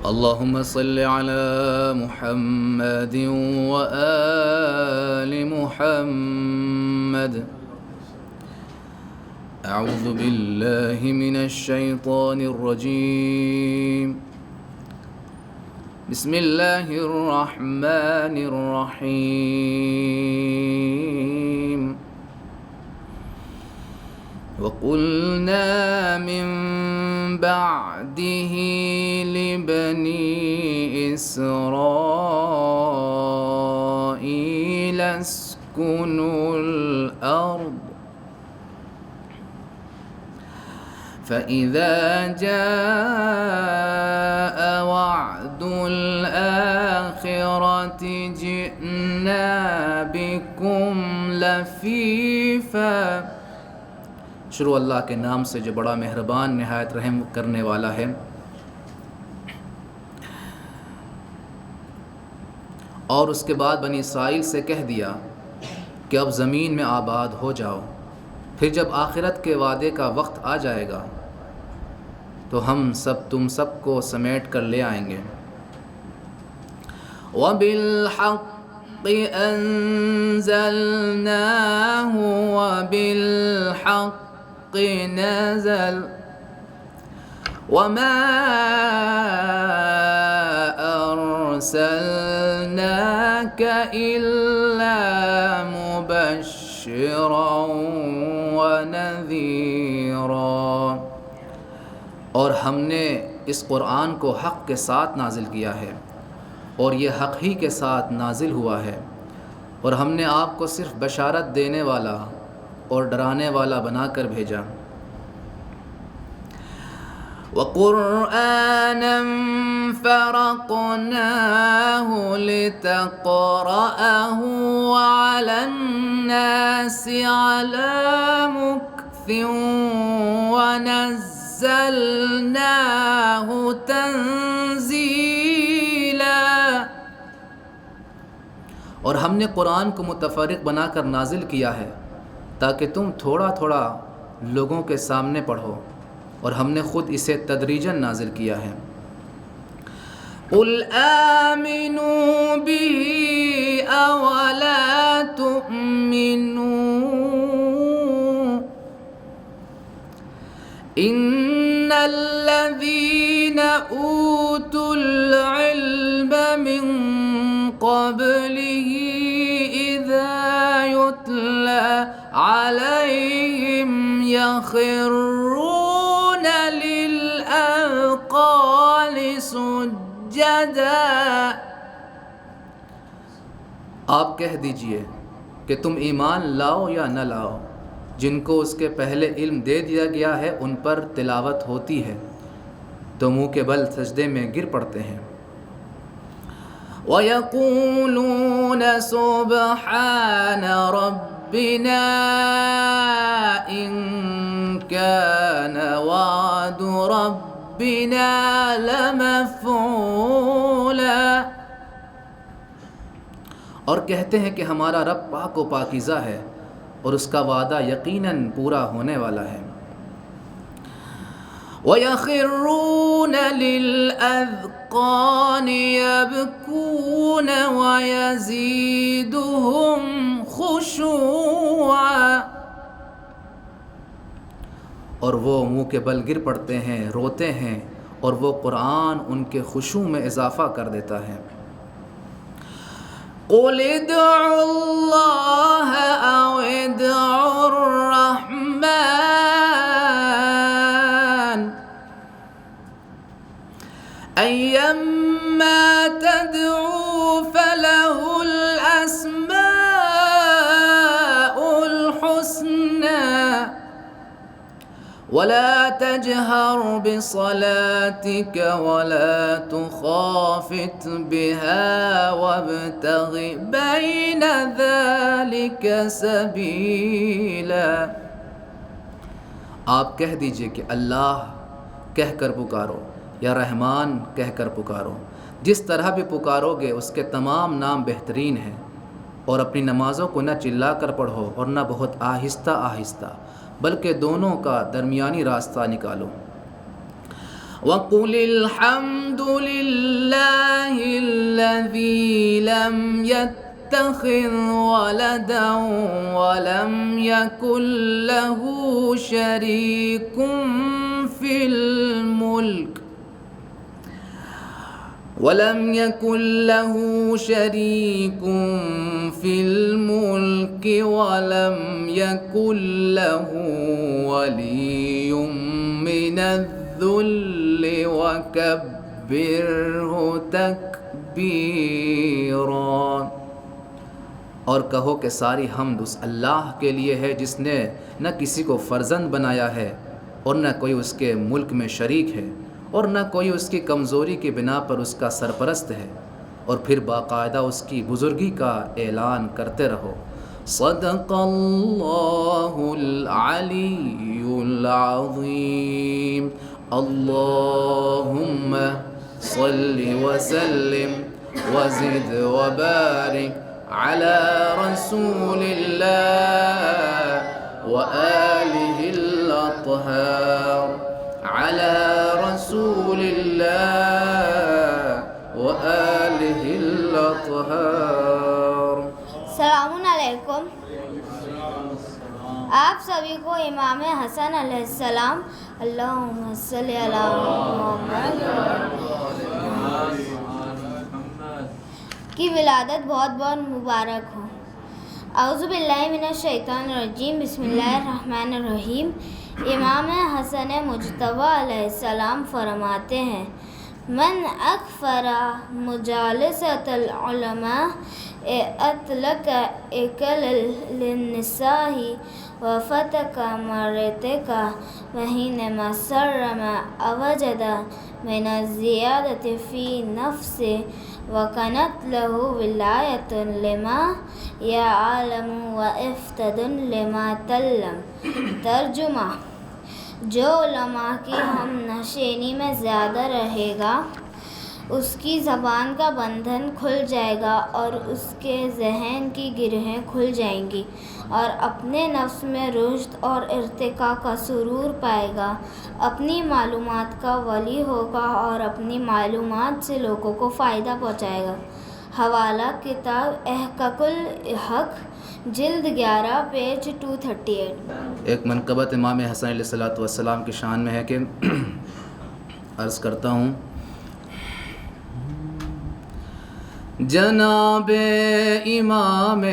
اللهم صل على محمد وآل محمد. أعوذ بالله من الشيطان الرجيم. بسم الله الرحمن الرحيم. وقلنا من بعده لبني إسرائيل اسكنوا الأرض فإذا جاء وعد الآخرة جئنا بكم لفيفا. شروع اللہ کے نام سے جو بڑا مہربان نہایت رحم کرنے والا ہے. اور اس کے بعد بنی اسرائیل سے کہہ دیا کہ اب زمین میں آباد ہو جاؤ، پھر جب آخرت کے وعدے کا وقت آ جائے گا تو ہم تم سب کو سمیٹ کر لے آئیں گے. وَبِالْحَقِّ أَنزَلْنَاهُ وَبِالْحَقِّ نَزَلَ وَمَا أَرْسَلْنَاكَ إِلَّا مُبَشِّرًا وَنَذِيرًا. اور ہم نے اس قرآن کو حق کے ساتھ نازل کیا ہے اور یہ حق ہی کے ساتھ نازل ہوا ہے، اور ہم نے آپ کو صرف بشارت دینے والا اور ڈرانے والا بنا کر بھیجا. وَقُرْآنًا فَرَقْنَاهُ لِتَقْرَأَهُ عَلَى النَّاسِ عَلَى مُكْثٍ وَنَزَّلْنَاهُ تَنزِيلًا. اور ہم نے قرآن کو متفرق بنا کر نازل کیا ہے تاکہ تم تھوڑا تھوڑا لوگوں کے سامنے پڑھو، اور ہم نے خود اسے تدریجاً نازل کیا ہے. قُلْ آمِنُوا بِهِ أَوَلَا تُؤْمِنُوا إِنَّ الَّذِينَ أُوتُوا الْعِلْمَ مِنْ قَبْلِهِ إِذَا يُتْلَى عَلَيْهِمْ يَخِرُّونَ لِلْأَذْقَانِ سُجَّدًا. آپ کہہ دیجئے کہ تم ایمان لاؤ یا نہ لاؤ، جن کو اس کے پہلے علم دے دیا گیا ہے ان پر تلاوت ہوتی ہے تو منہ کے بل سجدے میں گر پڑتے ہیں. وَيَقُولُونَ سُبْحَانَ رَبِّنَا إِن كَانَ وَعْدُ رَبِّنَا لَمَفْعُولًا. اور کہتے ہیں کہ ہمارا رب پاک و پاکیزہ ہے اور اس کا وعدہ یقیناً پورا ہونے والا ہے. وَيَخِرُّونَ لِلْأَذْقَانِ يَبْكُونَ وَيَزِيدُهُمْ خُشُوعًا. اور وہ منہ کے بل گر پڑتے ہیں، روتے ہیں، اور وہ قرآن ان کے خشوع میں اضافہ کر دیتا ہے. قُلِ ادْعُوا اللَّهَ أَوِ ادْعُوا الرَّحْمَنَ أَيَّمَّا تَدْعُوا فَلَهُ الْأَسْمَاءُ الْحُسْنَى وَلَا تَجْهَرْ بِصَلَاتِكَ وَلَا تُخَافِتْ بِهَا وَابْتَغِ بَيْنَ ذَلِكَ سَبِيلًا. آپ کہہ دیجئے کہ اللہ کہہ کر پکارو یا رحمان کہہ کر پکارو، جس طرح بھی پکارو گے اس کے تمام نام بہترین ہیں. اور اپنی نمازوں کو نہ چلا کر پڑھو اور نہ بہت آہستہ آہستہ، بلکہ دونوں کا درمیانی راستہ نکالو. وَقُلِ الْحَمْدُ لِلَّهِ الَّذِي لَمْ يَتَّخِذْ وَلَدًا وَلَمْ يَكُنْ لَهُ شَرِيكٌ فِي الْمُلْكِ وَلَمْ يَكُنْ لَهُ شَرِيكٌ فِي الْمُلْكِ وَلَمْ يَكُنْ لَهُ وَلِيٌّ مِّنَ الذُّلِّ وَكَبِّرْهُ تَكْبِيرًا۔ اور کہو کہ ساری حمد اس اللہ کے لیے ہے جس نے نہ کسی کو فرزند بنایا ہے اور نہ کوئی اس کے ملک میں شریک ہے اور نہ کوئی اس کی کمزوری کی بنا پر اس کا سرپرست ہے، اور پھر باقاعدہ اس کی بزرگی کا اعلان کرتے رہو۔ صدق اللہ العلی العظیم۔ اللہم صل وسلم وزد وبارک علی رسول اللہ وآلہ الاطہار، علی رسول اللہ وآلہ الاطہار۔ السلام علیکم۔ آپ سبھی کو امام حسن علیہ السلام اللہم صلی علی محمد کی ولادت بہت بہت مبارک ہو۔ اعوذ باللہ من الشیطان الرجیم، بسم اللہ الرحمن الرحیم۔ امام حسن مجتبی علیہ السلام فرماتے ہیں، من اکثر مجالسۃ العلماء اطلق اکل للنساء وفتق مرتک وحینما سرم اوجد من الزیادۃ فی نفسه وکنت له ولایۃ لما یعلم وافتد لما تعلم۔ ترجمہ: جو علماء کی ہم نشینی میں زیادہ رہے گا اس کی زبان کا بندھن کھل جائے گا اور اس کے ذہن کی گرہیں کھل جائیں گی، اور اپنے نفس میں رشد اور ارتقاء کا سرور پائے گا، اپنی معلومات کا ولی ہوگا اور اپنی معلومات سے لوگوں کو فائدہ پہنچائے گا۔ حوالہ: کتاب احقاق الحق، جلد 11، پیج 238۔ ایک منقبت امام حسن علیہ السلام کی شان میں ہے کہ عرض کرتا ہوں، جناب امام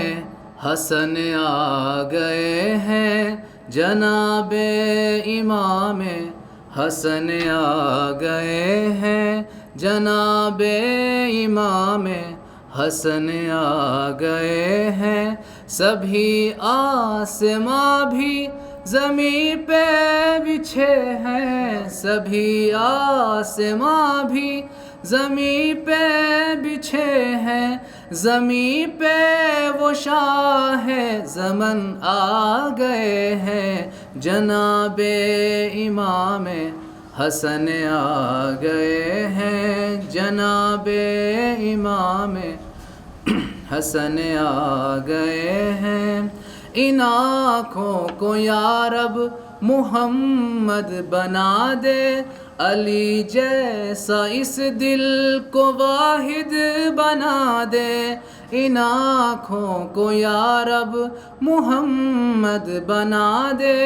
حسن آ گئے ہیں، جناب امام حسن آ گئے ہیں، جناب امام حسن آ گئے ہیں، سبھی آسماں بھی زمیں پہ بچھے ہیں، سبھی آسماں بھی زمیں پہ بچھے ہیں، زمیں پہ وہ شاہ زمن آ گئے ہیں، جناب امام حسن آ گئے ہیں، جناب امام حسن آ گئے ہیں۔ ان آنکھوں کو یا رب محمد بنا دے، علی جیسا اس دل کو واحد بنا دے، ان آنکھوں کو یا رب محمد بنا دے،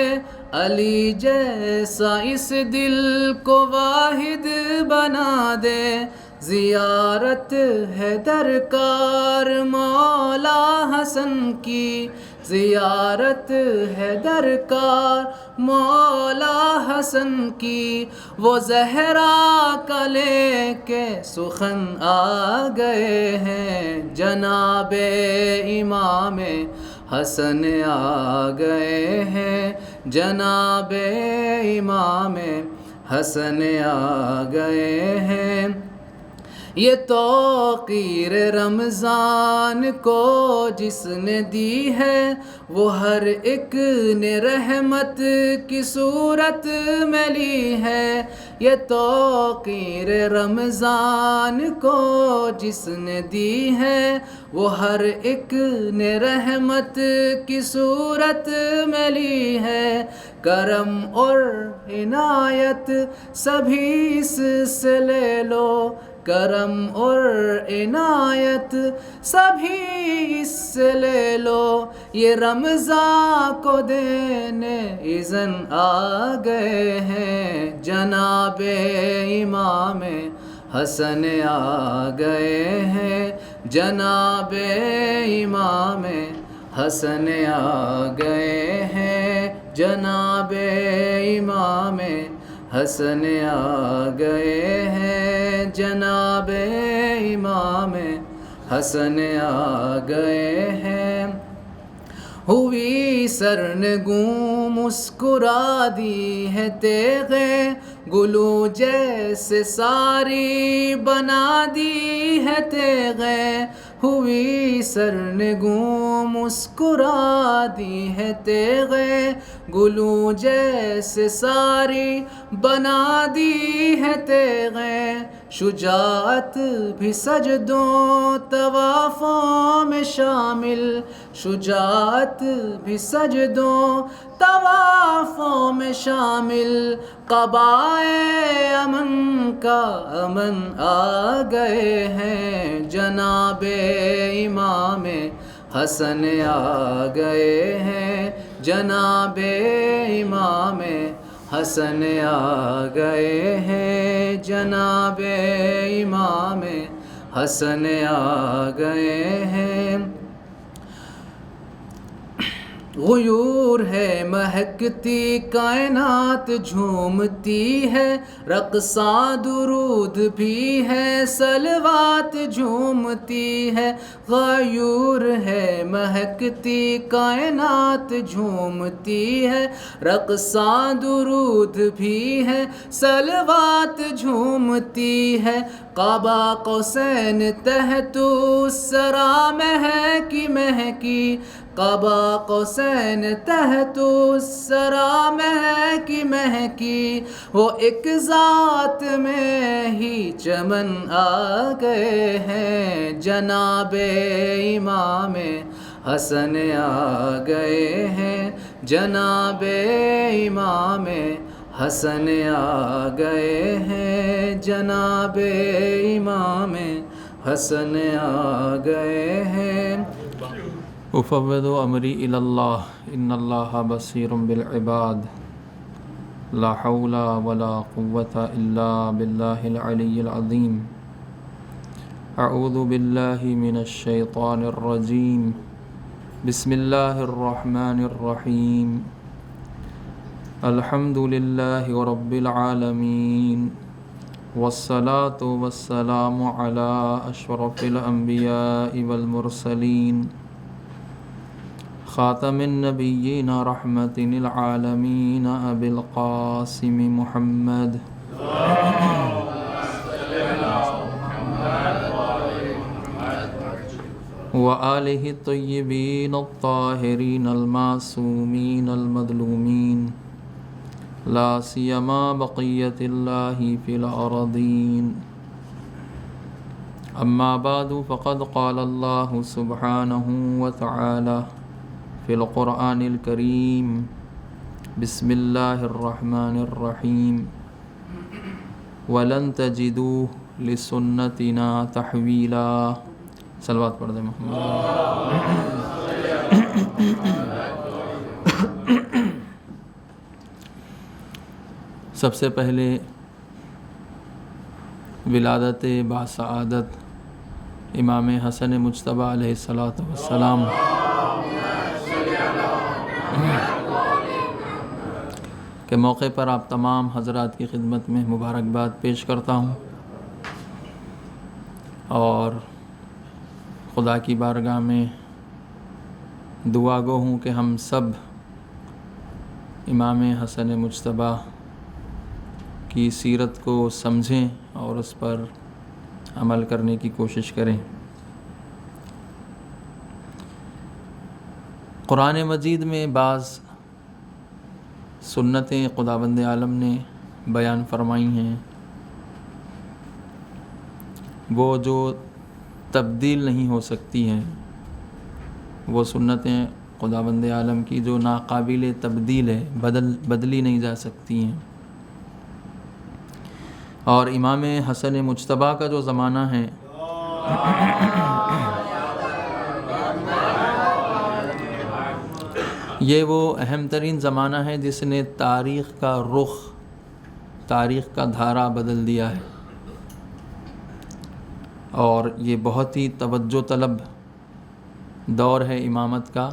علی جیسا اس دل کو واحد بنا دے، زیارت ہے درکار مولا حسن کی، زیارت ہے درکار مولا حسن کی، وہ زہرا کا لے کے سخن آ گئے ہیں، جناب امام حسن آ گئے ہیں، جناب امام حسن آ گئے ہیں۔ یہ توقیر رمضان کو جس نے دی ہے، وہ ہر ایک نے رحمت کی صورت میں لی ہے، یہ توقیر رمضان کو جس نے دی ہے، وہ ہر ایک نے رحمت کی صورت میں لی ہے، کرم اور عنایت سبھی اس سے لے لو، کرم اور عنایت سبھی اس سے لے لو، یہ رمضان کو دینے اذن آ گئے ہیں، جناب امام حسن آ گئے ہیں، جناب امام حسن آ گئے ہیں، جناب امام حسن آ گئے ہیں، جناب امام حسن آ گئے ہیں۔ ہوئی سرنگوں مسکرا دی ہے تیغیں، گلو جیسے ساری بنا دی ہے تیغیں، ہوئی سرنگوں مسکرا دی ہے تیغیں، گلو جیسے ساری بنا دی ہے تیغیں، شجاعت بھی سجدوں طوافوں میں شامل، شجاعت بھی سجدوں طوافوں میں شامل، قبائے امن کا امن آ گئے ہیں، جناب امام حسن آ گئے ہیں، جناب امام حسن آ گئے ہیں، جناب امام حسن آ گئے ہیں۔ غیور ہے مہکتی کائنات جھومتی ہے، رقصاں درود بھی ہے صلوات جھومتی ہے، غیور ہے مہکتی کائنات جھومتی ہے، رقصاں درود بھی ہے صلوات جھومتی ہے، قبا قوسین تحت الثری مہکی مہکی، قبا قوسین تحت الثری مہکی مہکی، وہ ایک ذات میں ہی چمن آ گئے ہیں، جناب امام حسن آ گئے ہیں، جناب امام حسن آ گئے ہیں، جناب امام حسن آ گئے ہیں۔ افوض امری الی اللہ ان اللہ بصیر بالعباد لا حول ولا قوة الا باللہ العلی العظیم۔ اعوذ باللہ من الشیطان الرجیم، بسم اللہ الرحمن الرحیم، الحمد للہ رب العالمین، والصلاة والسلام علی اشرف الانبیاء والمرسلین، خاتم النبیین رحمت للعالمین ابی القاسم محمد وآلہ الطیبین الطاہرین المعصومین المظلومین، لا سیما بقیت اللہ فی الارضین۔ اما بعد فقد قال اللہ سبحانہ وتعالی فی القرآن الکریم، بسم اللہ الرحمن الرحیم، وَلَن تَجِدُوا لِسُنَّتِنَا تَحْوِيلًا۔ صلوات پڑھ دیں محمد۔ سب سے پہلے ولادت باسعادت امام حسن مجتبیٰ علیہ السلام کے موقع پر آپ تمام حضرات کی خدمت میں مبارکباد پیش کرتا ہوں، اور خدا کی بارگاہ میں دعا گو ہوں کہ ہم سب امام حسن مجتبیٰ کی سیرت کو سمجھیں اور اس پر عمل کرنے کی کوشش کریں۔ قرآن مجید میں بعض سنتیں خداوند عالم نے بیان فرمائی ہیں، وہ جو تبدیل نہیں ہو سکتی ہیں، وہ سنتیں خداوند عالم کی جو ناقابل تبدیل ہے، بدلی نہیں جا سکتی ہیں. اور امام حسن مجتبیٰ کا جو زمانہ ہے یہ وہ اہم ترین زمانہ ہے جس نے تاریخ کا رخ، تاریخ کا دھارا بدل دیا ہے، اور یہ بہت ہی توجہ طلب دور ہے امامت کا.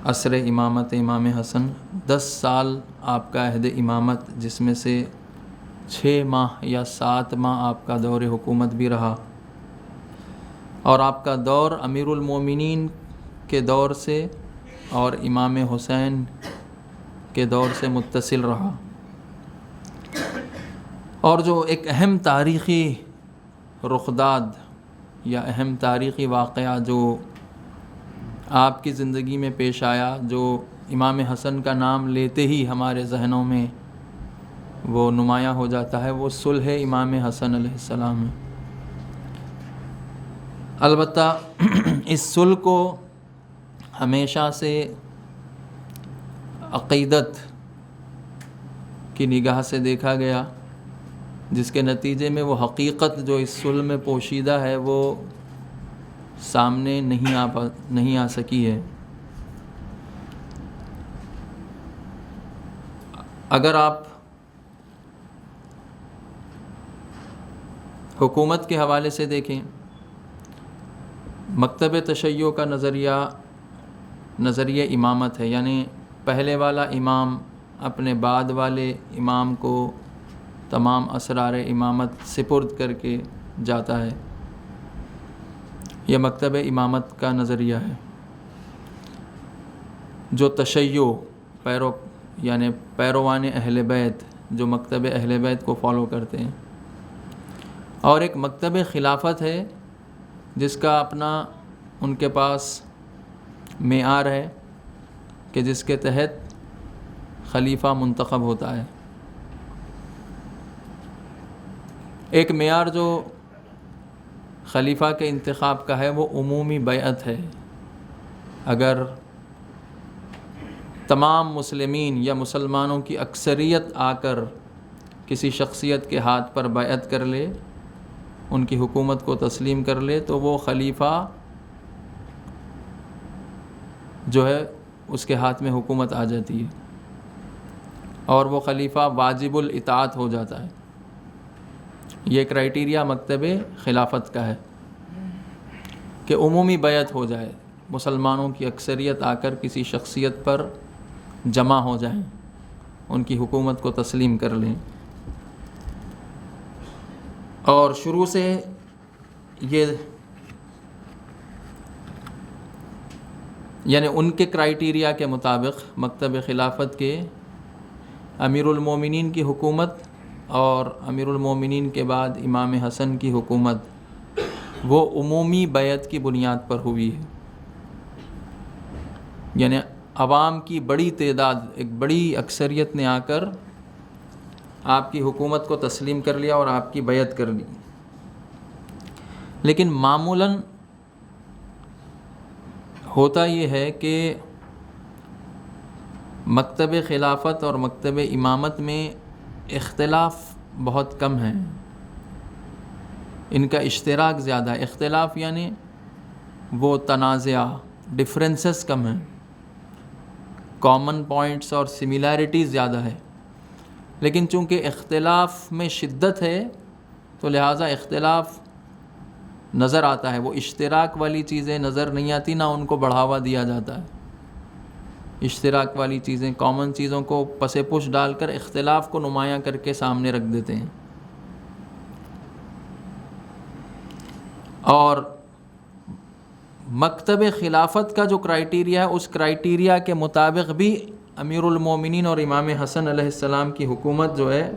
عصر امامت امام حسن، 10 سال آپ کا عہد امامت، جس میں سے 6 ماہ یا 7 ماہ آپ کا دور حکومت بھی رہا، اور آپ کا دور امیر المومنین کے دور سے اور امام حسین کے دور سے متصل رہا. اور جو ایک اہم تاریخی رخداد یا اہم تاریخی واقعہ جو آپ کی زندگی میں پیش آیا، جو امام حسن کا نام لیتے ہی ہمارے ذہنوں میں وہ نمایاں ہو جاتا ہے، وہ صلح امام حسن علیہ السلام ہے. البتہ اس صلح کو ہمیشہ سے عقیدت کی نگاہ سے دیکھا گیا، جس کے نتیجے میں وہ حقیقت جو اس صلح میں پوشیدہ ہے وہ سامنے نہیں آ سکی ہے. اگر آپ حکومت کے حوالے سے دیکھیں، مکتب تشیع کا نظریہ امامت ہے، یعنی پہلے والا امام اپنے بعد والے امام کو تمام اسرار امامت سپرد کر کے جاتا ہے. یہ مکتب امامت کا نظریہ ہے. جو تشیع یعنی پیروان اہل بیت، جو مکتب اہل بیت کو فالو کرتے ہیں، اور ایک مکتب خلافت ہے جس کا اپنا ان کے پاس معیار ہے کہ جس کے تحت خلیفہ منتخب ہوتا ہے. ایک معیار جو خلیفہ کے انتخاب کا ہے وہ عمومی بیعت ہے. اگر تمام مسلمین یا مسلمانوں کی اکثریت آ کر کسی شخصیت کے ہاتھ پر بیعت کر لے، ان کی حکومت کو تسلیم کر لے، تو وہ خلیفہ جو ہے اس کے ہاتھ میں حکومت آ جاتی ہے، اور وہ خلیفہ واجب الاطاعت ہو جاتا ہے. یہ کرائیٹیریا مکتب خلافت کا ہے کہ عمومی بیعت ہو جائے، مسلمانوں کی اکثریت آ کر کسی شخصیت پر جمع ہو جائیں، ان کی حکومت کو تسلیم کر لیں. اور شروع سے یہ یعنی ان کے کرائیٹیریا کے مطابق مکتب خلافت کے امیر المومنین کی حکومت اور امیر المومنین کے بعد امام حسن کی حکومت وہ عمومی بیعت کی بنیاد پر ہوئی ہے. یعنی عوام کی بڑی تعداد، ایک بڑی اکثریت نے آ کر آپ کی حکومت کو تسلیم کر لیا اور آپ کی بیعت کر لی. لیکن معمولاً ہوتا یہ ہے کہ مکتب خلافت اور مکتب امامت میں اختلاف بہت کم ہے، ان کا اشتراک زیادہ ہے. اختلاف یعنی وہ تنازع، ڈفرینسز کم ہیں، کامن پوائنٹس اور سملیرٹیز زیادہ ہے. لیکن چونکہ اختلاف میں شدت ہے تو لہٰذا اختلاف نظر آتا ہے، وہ اشتراک والی چیزیں نظر نہیں آتی، نہ ان کو بڑھاوا دیا جاتا ہے. اشتراک والی چیزیں، کامن چیزوں کو پس پش ڈال کر اختلاف کو نمایاں کر کے سامنے رکھ دیتے ہیں. اور مکتب خلافت کا جو کرائیٹیریا ہے، اس کرائیٹیریا کے مطابق بھی امیر المومنین اور امام حسن علیہ السلام کی حکومت جو ہے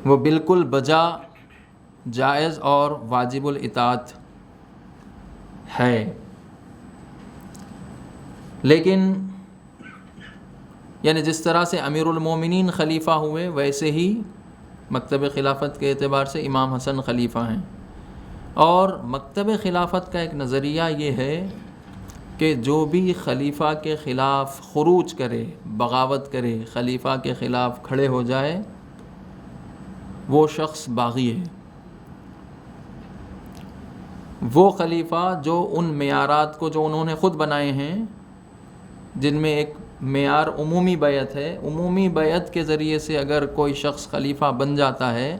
وہ بالکل بجا، جائز اور واجب الاطاعت ہے. لیکن یعنی جس طرح سے امیر المومنین خلیفہ ہوئے، ویسے ہی مکتب خلافت کے اعتبار سے امام حسن خلیفہ ہیں. اور مکتب خلافت کا ایک نظریہ یہ ہے کہ جو بھی خلیفہ کے خلاف خروج کرے، بغاوت کرے، خلیفہ کے خلاف کھڑے ہو جائے، وہ شخص باغی ہے. وہ خلیفہ جو ان معیارات کو جو انہوں نے خود بنائے ہیں، جن میں ایک معیار عمومی بیعت ہے، عمومی بیعت کے ذریعے سے اگر کوئی شخص خلیفہ بن جاتا ہے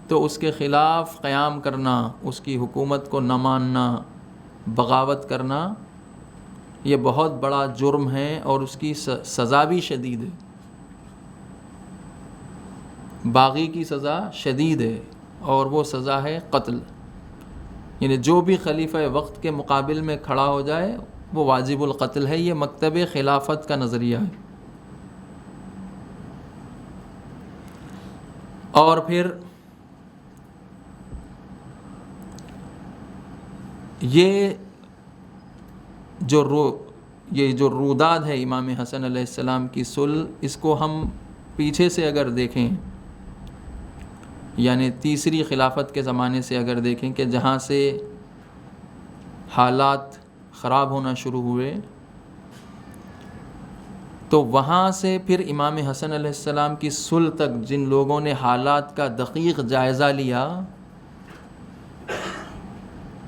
تو اس کے خلاف قیام کرنا، اس کی حکومت کو نہ ماننا، بغاوت کرنا، یہ بہت بڑا جرم ہے اور اس کی سزا بھی شدید ہے. باغی کی سزا شدید ہے اور وہ سزا ہے قتل. یعنی جو بھی خلیفہ وقت کے مقابل میں کھڑا ہو جائے وہ واجب القتل ہے. یہ مکتب خلافت کا نظریہ ہے. اور پھر یہ جو روداد ہے امام حسن علیہ السلام کی صلح، اس کو ہم پیچھے سے اگر دیکھیں، یعنی تیسری خلافت کے زمانے سے اگر دیکھیں کہ جہاں سے حالات خراب ہونا شروع ہوئے، تو وہاں سے پھر امام حسن علیہ السلام کی صلح تک جن لوگوں نے حالات کا دقیق جائزہ لیا،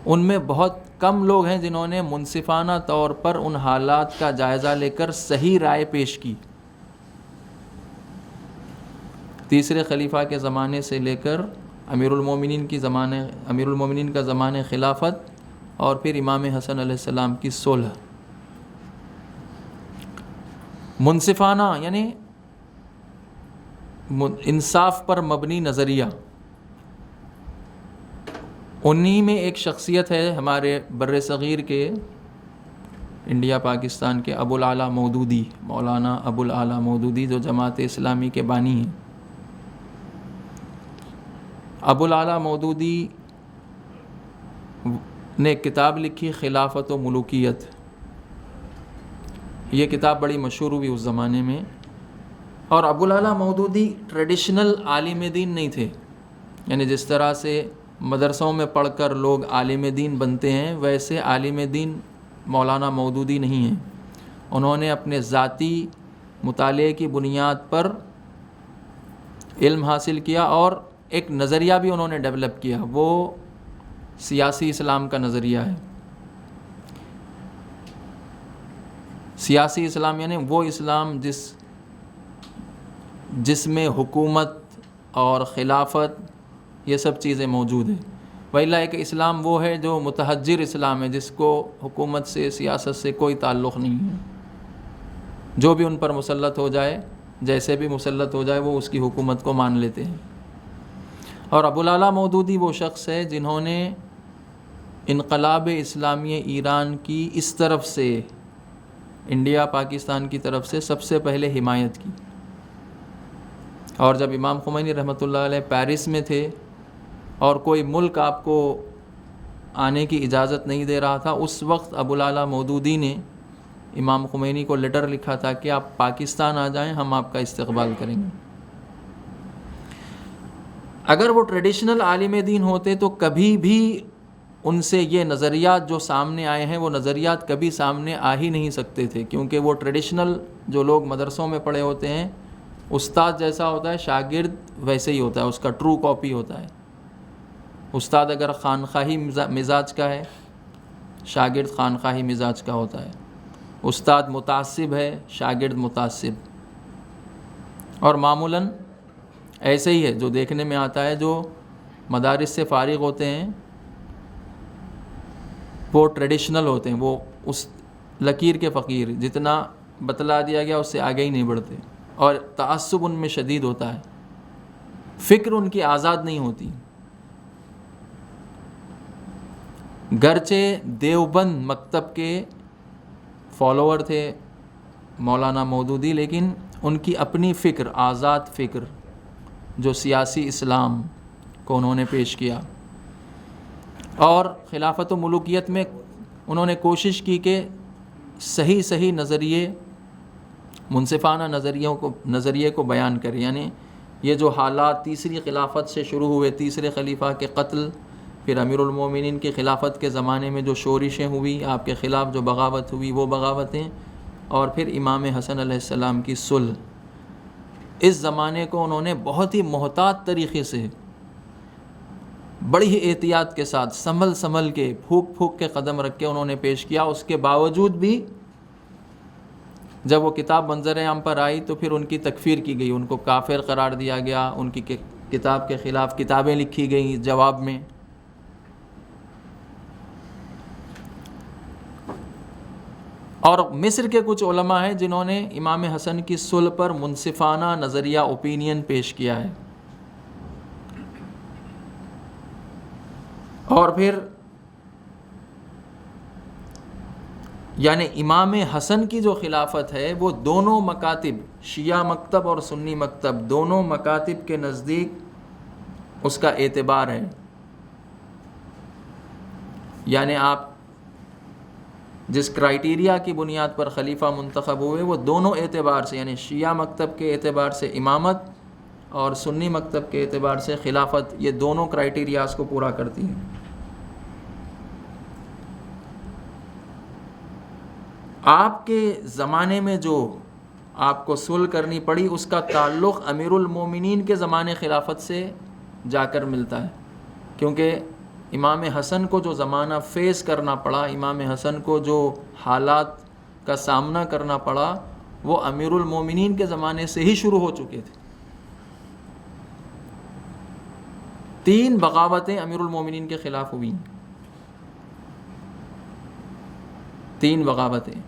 ان میں بہت کم لوگ ہیں جنہوں نے منصفانہ طور پر ان حالات کا جائزہ لے کر صحیح رائے پیش کی. تیسرے خلیفہ کے زمانے سے لے کر امیر المومنین کا زمانہ خلافت اور پھر امام حسن علیہ السلام کی صلح، منصفانہ یعنی انصاف پر مبنی نظریہ. انہی میں ایک شخصیت ہے ہمارے بر صغیر کے، انڈیا پاکستان کے، ابو الاعلیٰ مودودی، مولانا ابو الاعلیٰ مودودی، جو جماعت اسلامی کے بانی ہیں. ابو الاعلیٰ مودودی نے ایک کتاب لکھی خلافت و ملوکیت. یہ کتاب بڑی مشہور ہوئی اس زمانے میں. اور ابو الاعلیٰ مودودی ٹریڈیشنل عالم دین نہیں تھے، یعنی جس طرح سے مدرسوں میں پڑھ کر لوگ عالم دین بنتے ہیں، ویسے عالم دین مولانا مودودی نہیں ہیں. انہوں نے اپنے ذاتی مطالعے کی بنیاد پر علم حاصل کیا اور ایک نظریہ بھی انہوں نے ڈیولپ کیا. وہ سیاسی اسلام کا نظریہ ہے. سیاسی اسلام یعنی وہ اسلام جس میں حکومت اور خلافت یہ سب چیزیں موجود ہیں. وإلا ایک اسلام وہ ہے جو متحجر اسلام ہے، جس کو حکومت سے، سیاست سے کوئی تعلق نہیں ہے. جو بھی ان پر مسلط ہو جائے، جیسے بھی مسلط ہو جائے، وہ اس کی حکومت کو مان لیتے ہیں. اور ابو الاعلیٰ مودودی وہ شخص ہے جنہوں نے انقلاب اسلامی ایران کی اس طرف سے، انڈیا پاکستان کی طرف سے سب سے پہلے حمایت کی. اور جب امام خمینی رحمۃ اللہ علیہ پیرس میں تھے اور کوئی ملک آپ کو آنے کی اجازت نہیں دے رہا تھا، اس وقت ابو الاعلیٰ مودودی نے امام خمینی کو لیٹر لکھا تھا کہ آپ پاکستان آ جائیں، ہم آپ کا استقبال کریں گے. اگر وہ ٹریڈیشنل عالم دین ہوتے تو کبھی بھی ان سے یہ نظریات جو سامنے آئے ہیں، وہ نظریات کبھی سامنے آ ہی نہیں سکتے تھے، کیونکہ وہ ٹریڈیشنل جو لوگ مدرسوں میں پڑھے ہوتے ہیں، استاد جیسا ہوتا ہے شاگرد ویسے ہی ہوتا ہے، اس کا ٹرو کاپی ہوتا ہے. استاد اگر خانخواہی مزاج کا ہے، شاگرد خانخواہی مزاج کا ہوتا ہے. استاد متعصب ہے، شاگرد متعصب. اور معمولاً ایسے ہی ہے، جو دیکھنے میں آتا ہے، جو مدارس سے فارغ ہوتے ہیں وہ ٹریڈیشنل ہوتے ہیں، وہ اس لکیر کے فقیر، جتنا بتلا دیا گیا اس سے آگے ہی نہیں بڑھتے، اور تعصب ان میں شدید ہوتا ہے، فکر ان کی آزاد نہیں ہوتی. گرچہ دیوبند مکتب کے فالوور تھے مولانا مودودی، لیکن ان کی اپنی فکر، آزاد فکر، جو سیاسی اسلام کو انہوں نے پیش کیا. اور خلافت و ملوکیت میں انہوں نے کوشش کی کہ صحیح نظریے، منصفانہ نظریے کو بیان کرے. یعنی یہ جو حالات تیسری خلافت سے شروع ہوئے، تیسرے خلیفہ کے قتل، پھر امیر المومنین کی خلافت کے زمانے میں جو شورشیں ہوئی، آپ کے خلاف جو بغاوت ہوئی وہ بغاوتیں، اور پھر امام حسن علیہ السلام کی صلح، اس زمانے کو انہوں نے بہت ہی محتاط طریقے سے، بڑی ہی احتیاط کے ساتھ، سنبھل کے، پھونک کے قدم رکھ کے انہوں نے پیش کیا۔ اس کے باوجود بھی جب وہ کتاب منظر عام پر آئی تو پھر ان کی تکفیر کی گئی، ان کو کافر قرار دیا گیا، ان کی کتاب کے خلاف کتابیں لکھی گئیں جواب میں۔ اور مصر کے کچھ علماء ہیں جنہوں نے امام حسن کی صلح پر منصفانہ نظریہ، اوپینین پیش کیا ہے۔ اور پھر یعنی امام حسن کی جو خلافت ہے وہ دونوں مکاتب، شیعہ مکتب اور سنی مکتب، دونوں مکاتب کے نزدیک اس کا اعتبار ہے۔ یعنی آپ جس کرائیٹیریا کی بنیاد پر خلیفہ منتخب ہوئے وہ دونوں اعتبار سے، یعنی شیعہ مکتب کے اعتبار سے امامت اور سنی مکتب کے اعتبار سے خلافت، یہ دونوں کرائیٹیریاز کو پورا کرتی ہیں۔ آپ کے زمانے میں جو آپ کو صلح کرنی پڑی اس کا تعلق امیر المومنین کے زمانے خلافت سے جا کر ملتا ہے، کیونکہ امام حسن کو جو زمانہ فیس کرنا پڑا، امام حسن کو جو حالات کا سامنا کرنا پڑا وہ امیر المومنین کے زمانے سے ہی شروع ہو چکے تھے۔ 3 بغاوتیں امیر المومنین کے خلاف ہوئیں، 3 بغاوتیں،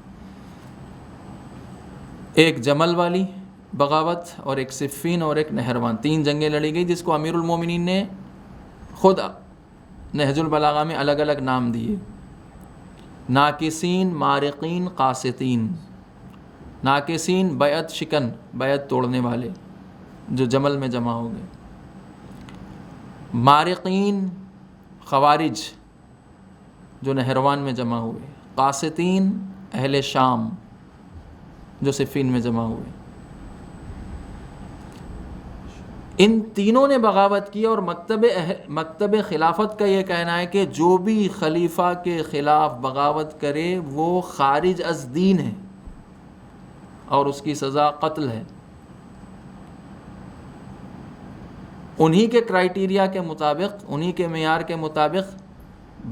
ایک جمل والی بغاوت اور ایک صفین اور ایک نہروان، 3 جنگیں لڑی گئی جس کو امیر المومنین نے خود نہج البلاغہ میں الگ الگ نام دیے، ناکسین، مارقین، قاسطین۔ ناکسین بیعت شکن، بیعت توڑنے والے جو جمل میں جمع ہو گئے، مارقین خوارج جو نہروان میں جمع ہوئے، قاسطین اہل شام جو صفین میں جمع ہوئے۔ ان تینوں نے بغاوت کی، اور مکتب خلافت کا یہ کہنا ہے کہ جو بھی خلیفہ کے خلاف بغاوت کرے وہ خارج از دین ہے اور اس کی سزا قتل ہے۔ انہی کے کرائیٹیریا کے مطابق، انہی کے معیار کے مطابق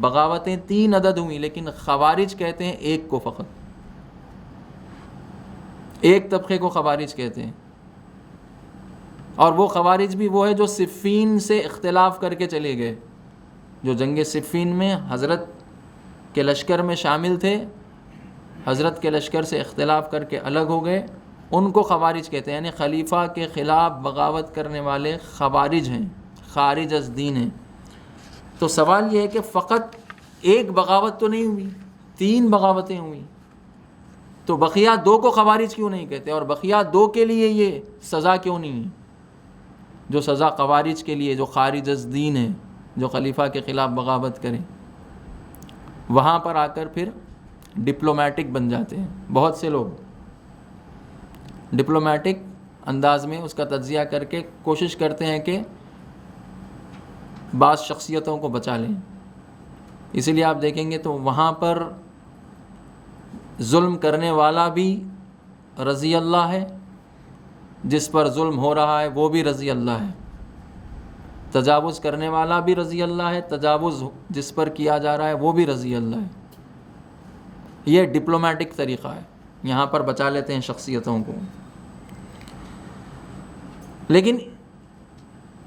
بغاوتیں 3 عدد ہوئیں، لیکن خوارج کہتے ہیں 1 کو فقط، 1 طبقے کو خوارج کہتے ہیں۔ اور وہ خوارج بھی وہ ہے جو صفین سے اختلاف کر کے چلے گئے، جو جنگ صفین میں حضرت کے لشکر میں شامل تھے، حضرت کے لشکر سے اختلاف کر کے الگ ہو گئے، ان کو خوارج کہتے ہیں۔ یعنی خلیفہ کے خلاف بغاوت کرنے والے خوارج ہیں، خارج از دین ہیں۔ تو سوال یہ ہے کہ فقط 1 بغاوت تو نہیں ہوئی، 3 بغاوتیں ہوئیں، تو بقیہ 2 کو خوارج کیوں نہیں کہتے، اور بقیہ 2 کے لیے یہ سزا کیوں نہیں ہے جو سزا خوارج کے لیے، جو خارج از دین ہے، جو خلیفہ کے خلاف بغاوت کریں؟ وہاں پر آ کر پھر ڈپلومیٹک بن جاتے ہیں بہت سے لوگ، ڈپلومیٹک انداز میں اس کا تجزیہ کر کے کوشش کرتے ہیں کہ بعض شخصیتوں کو بچا لیں۔ اسی لیے آپ دیکھیں گے تو وہاں پر ظلم کرنے والا بھی رضی اللہ ہے، جس پر ظلم ہو رہا ہے وہ بھی رضی اللہ ہے، تجاوز کرنے والا بھی رضی اللہ ہے، تجاوز جس پر کیا جا رہا ہے وہ بھی رضی اللہ ہے۔ یہ ڈپلومیٹک طریقہ ہے، یہاں پر بچا لیتے ہیں شخصیتوں کو۔ لیکن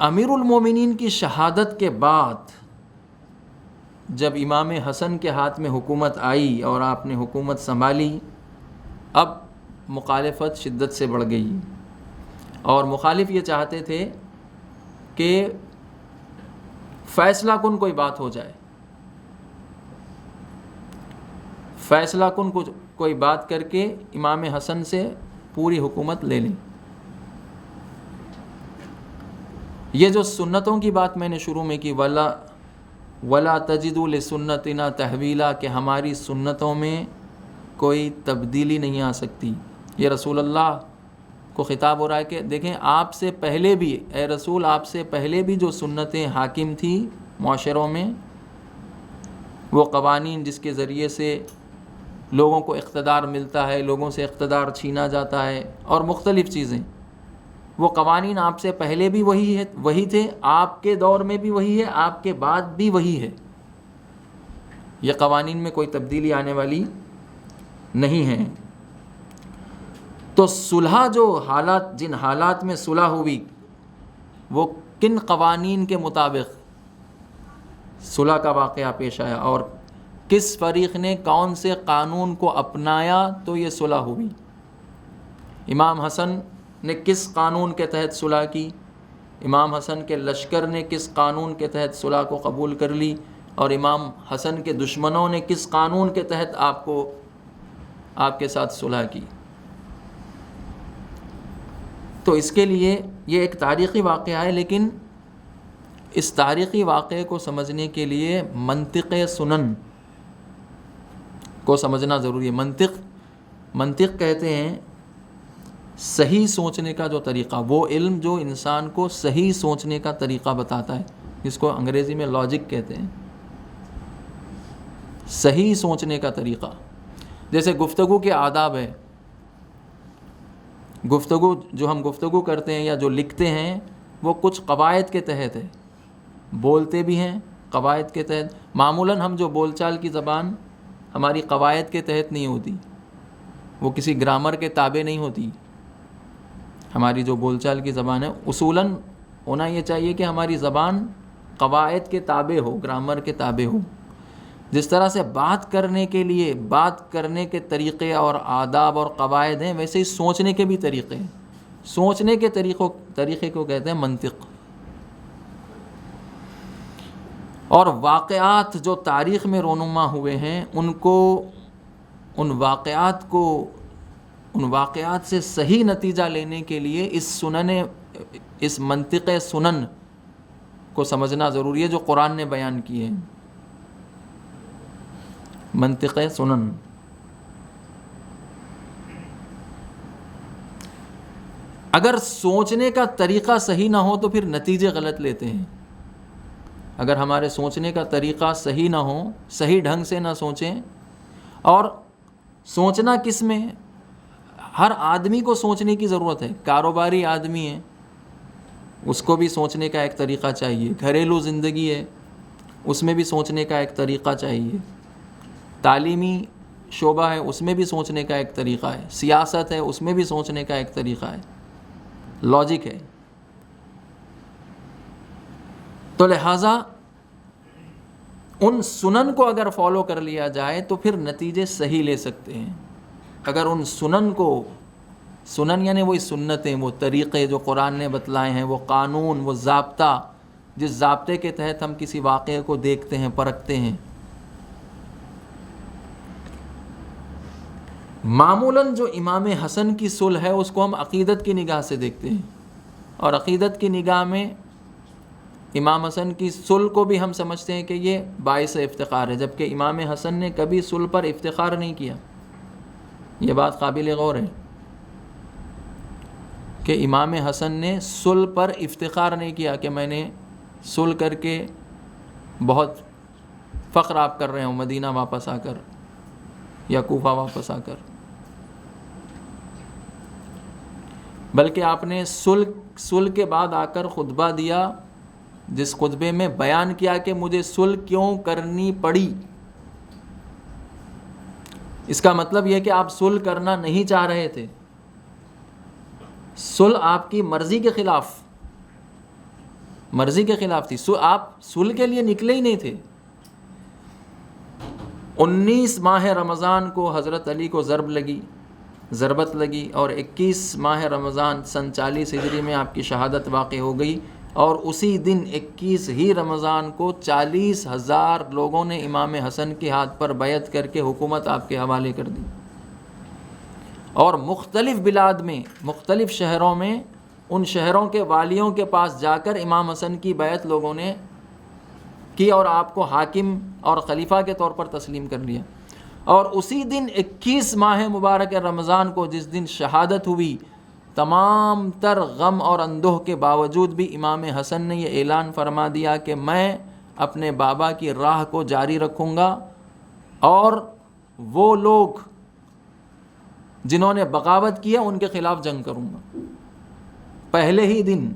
امیر المومنین کی شہادت کے بعد جب امام حسن کے ہاتھ میں حکومت آئی اور آپ نے حکومت سنبھالی، اب مخالفت شدت سے بڑھ گئی، اور مخالف یہ چاہتے تھے کہ فیصلہ کن کوئی بات ہو جائے، فیصلہ کن کوئی بات کر کے امام حسن سے پوری حکومت لے لیں۔ یہ جو سنتوں کی بات میں نے شروع میں کی، وَلَا تَجِدُوا لِسُنَّتِنَا تَحْوِيلًا، کہ ہماری سنتوں میں کوئی تبدیلی نہیں آ سکتی، یہ رسول اللہ کو خطاب ہو رہا ہے کہ دیکھیں آپ سے پہلے بھی اے رسول آپ سے پہلے بھی جو سنتیں حاکم تھیں معاشروں میں، وہ قوانین جس کے ذریعے سے لوگوں کو اقتدار ملتا ہے، لوگوں سے اقتدار چھینا جاتا ہے اور مختلف چیزیں، وہ قوانین آپ سے پہلے بھی وہی تھے، آپ کے دور میں بھی وہی ہے، آپ کے بعد بھی وہی ہے۔ یہ قوانین میں کوئی تبدیلی آنے والی نہیں ہے۔ تو صلح جو جن حالات میں صلح ہوئی وہ کن قوانین کے مطابق صلح کا واقعہ پیش آیا اور کس فریق نے کون سے قانون کو اپنایا تو یہ صلح ہوئی؟ امام حسن نے کس قانون کے تحت صلح کی؟ امام حسن کے لشکر نے کس قانون کے تحت صلح کو قبول کر لی؟ اور امام حسن کے دشمنوں نے کس قانون کے تحت آپ کے ساتھ صلح کی؟ تو اس کے لیے یہ ایک تاریخی واقعہ ہے، لیکن اس تاریخی واقعے کو سمجھنے کے لیے منطق سنن کو سمجھنا ضروری ہے۔ منطق کہتے ہیں صحیح سوچنے کا جو طریقہ، وہ علم جو انسان کو صحیح سوچنے کا طریقہ بتاتا ہے، جس کو انگریزی میں لاجک کہتے ہیں۔ صحیح سوچنے کا طریقہ، جیسے گفتگو کے آداب ہے، جو ہم گفتگو کرتے ہیں یا جو لکھتے ہیں وہ کچھ قواعد کے تحت ہے، بولتے بھی ہیں قواعد کے تحت۔ معمولاً ہم جو بول چال کی زبان ہماری قواعد کے تحت نہیں ہوتی، وہ کسی گرامر کے تابع نہیں ہوتی۔ ہماری جو بول چال کی زبان ہے اصولاً ہونا یہ چاہیے کہ ہماری زبان قواعد کے تابع ہو، گرامر کے تابع ہو۔ جس طرح سے بات کرنے کے لیے بات کرنے کے طریقے اور آداب اور قواعد ہیں، ویسے ہی سوچنے کے بھی طریقے ہیں۔ سوچنے کے طریقے کو کہتے ہیں منطق۔ اور واقعات جو تاریخ میں رونما ہوئے ہیں ان واقعات سے صحیح نتیجہ لینے کے لیے اس منطق سنن کو سمجھنا ضروری ہے جو قرآن نے بیان کیے ہیں۔ منطق سنن، اگر سوچنے کا طریقہ صحیح نہ ہو تو پھر نتیجے غلط لیتے ہیں۔ اگر ہمارے سوچنے کا طریقہ صحیح نہ ہو، صحیح ڈھنگ سے نہ سوچیں، اور سوچنا کس میں ہے؟ ہر آدمی کو سوچنے کی ضرورت ہے۔ کاروباری آدمی ہے، اس کو بھی سوچنے کا ایک طریقہ چاہیے۔ گھریلو زندگی ہے، اس میں بھی سوچنے کا ایک طریقہ چاہیے۔ تعلیمی شعبہ ہے، اس میں بھی سوچنے کا ایک طریقہ ہے۔ سیاست ہے، اس میں بھی سوچنے کا ایک طریقہ ہے، لاجک ہے۔ تو لہٰذا ان سنن کو اگر فالو کر لیا جائے تو پھر نتیجے صحیح لے سکتے ہیں۔ اگر ان سنن یعنی وہی سنتیں، وہ طریقے جو قرآن نے بتلائے ہیں، وہ قانون، وہ ضابطہ، جس ضابطے کے تحت ہم کسی واقعے کو دیکھتے ہیں، پرکھتے ہیں۔ معمولاً جو امام حسن کی صلح ہے اس کو ہم عقیدت کی نگاہ سے دیکھتے ہیں، اور عقیدت کی نگاہ میں امام حسن کی صلح کو بھی ہم سمجھتے ہیں کہ یہ باعث افتخار ہے، جبکہ امام حسن نے کبھی صلح پر افتخار نہیں کیا۔ یہ بات قابل غور ہے کہ امام حسن نے صلح پر افتخار نہیں کیا کہ میں نے صلح کر کے بہت فخر آپ کر رہے ہوں مدینہ واپس آ کر یا کوفہ واپس آ کر، بلکہ آپ نے صلح کے بعد آ کر خطبہ دیا، جس خطبے میں بیان کیا کہ مجھے صلح کیوں کرنی پڑی۔ اس کا مطلب یہ کہ آپ صلح کرنا نہیں چاہ رہے تھے، صلح آپ کی مرضی کے خلاف تھی، آپ صلح کے لیے نکلے ہی نہیں تھے۔ 19 ماہ رمضان کو حضرت علی کو ضربت لگی اور 21 ماہ رمضان سن 40 ہجری میں آپ کی شہادت واقع ہو گئی، اور اسی دن 21 ہی رمضان کو 40,000 لوگوں نے امام حسن کے ہاتھ پر بیعت کر کے حکومت آپ کے حوالے کر دی، اور مختلف بلاد میں، مختلف شہروں میں، ان شہروں کے والیوں کے پاس جا کر امام حسن کی بیعت لوگوں نے کی اور آپ کو حاکم اور خلیفہ کے طور پر تسلیم کر لیا۔ اور اسی دن 21 ماہ مبارک رمضان کو جس دن شہادت ہوئی، تمام تر غم اور اندوہ کے باوجود بھی امام حسن نے یہ اعلان فرما دیا کہ میں اپنے بابا کی راہ کو جاری رکھوں گا اور وہ لوگ جنہوں نے بغاوت کیا ان کے خلاف جنگ کروں گا. پہلے ہی دن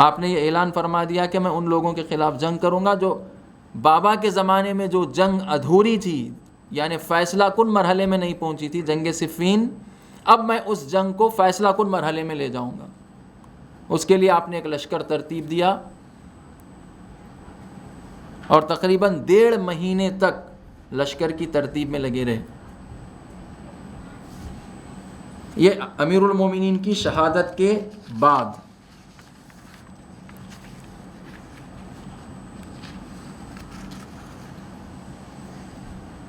آپ نے یہ اعلان فرما دیا کہ میں ان لوگوں کے خلاف جنگ کروں گا جو بابا کے زمانے میں جو جنگ ادھوری تھی، یعنی فیصلہ کن مرحلے میں نہیں پہنچی تھی، جنگ صفین، اب میں اس جنگ کو فیصلہ کن مرحلے میں لے جاؤں گا. اس کے لیے آپ نے ایک لشکر ترتیب دیا اور تقریباً 1.5 مہینے تک لشکر کی ترتیب میں لگے رہے. یہ امیر المومنین کی شہادت کے بعد.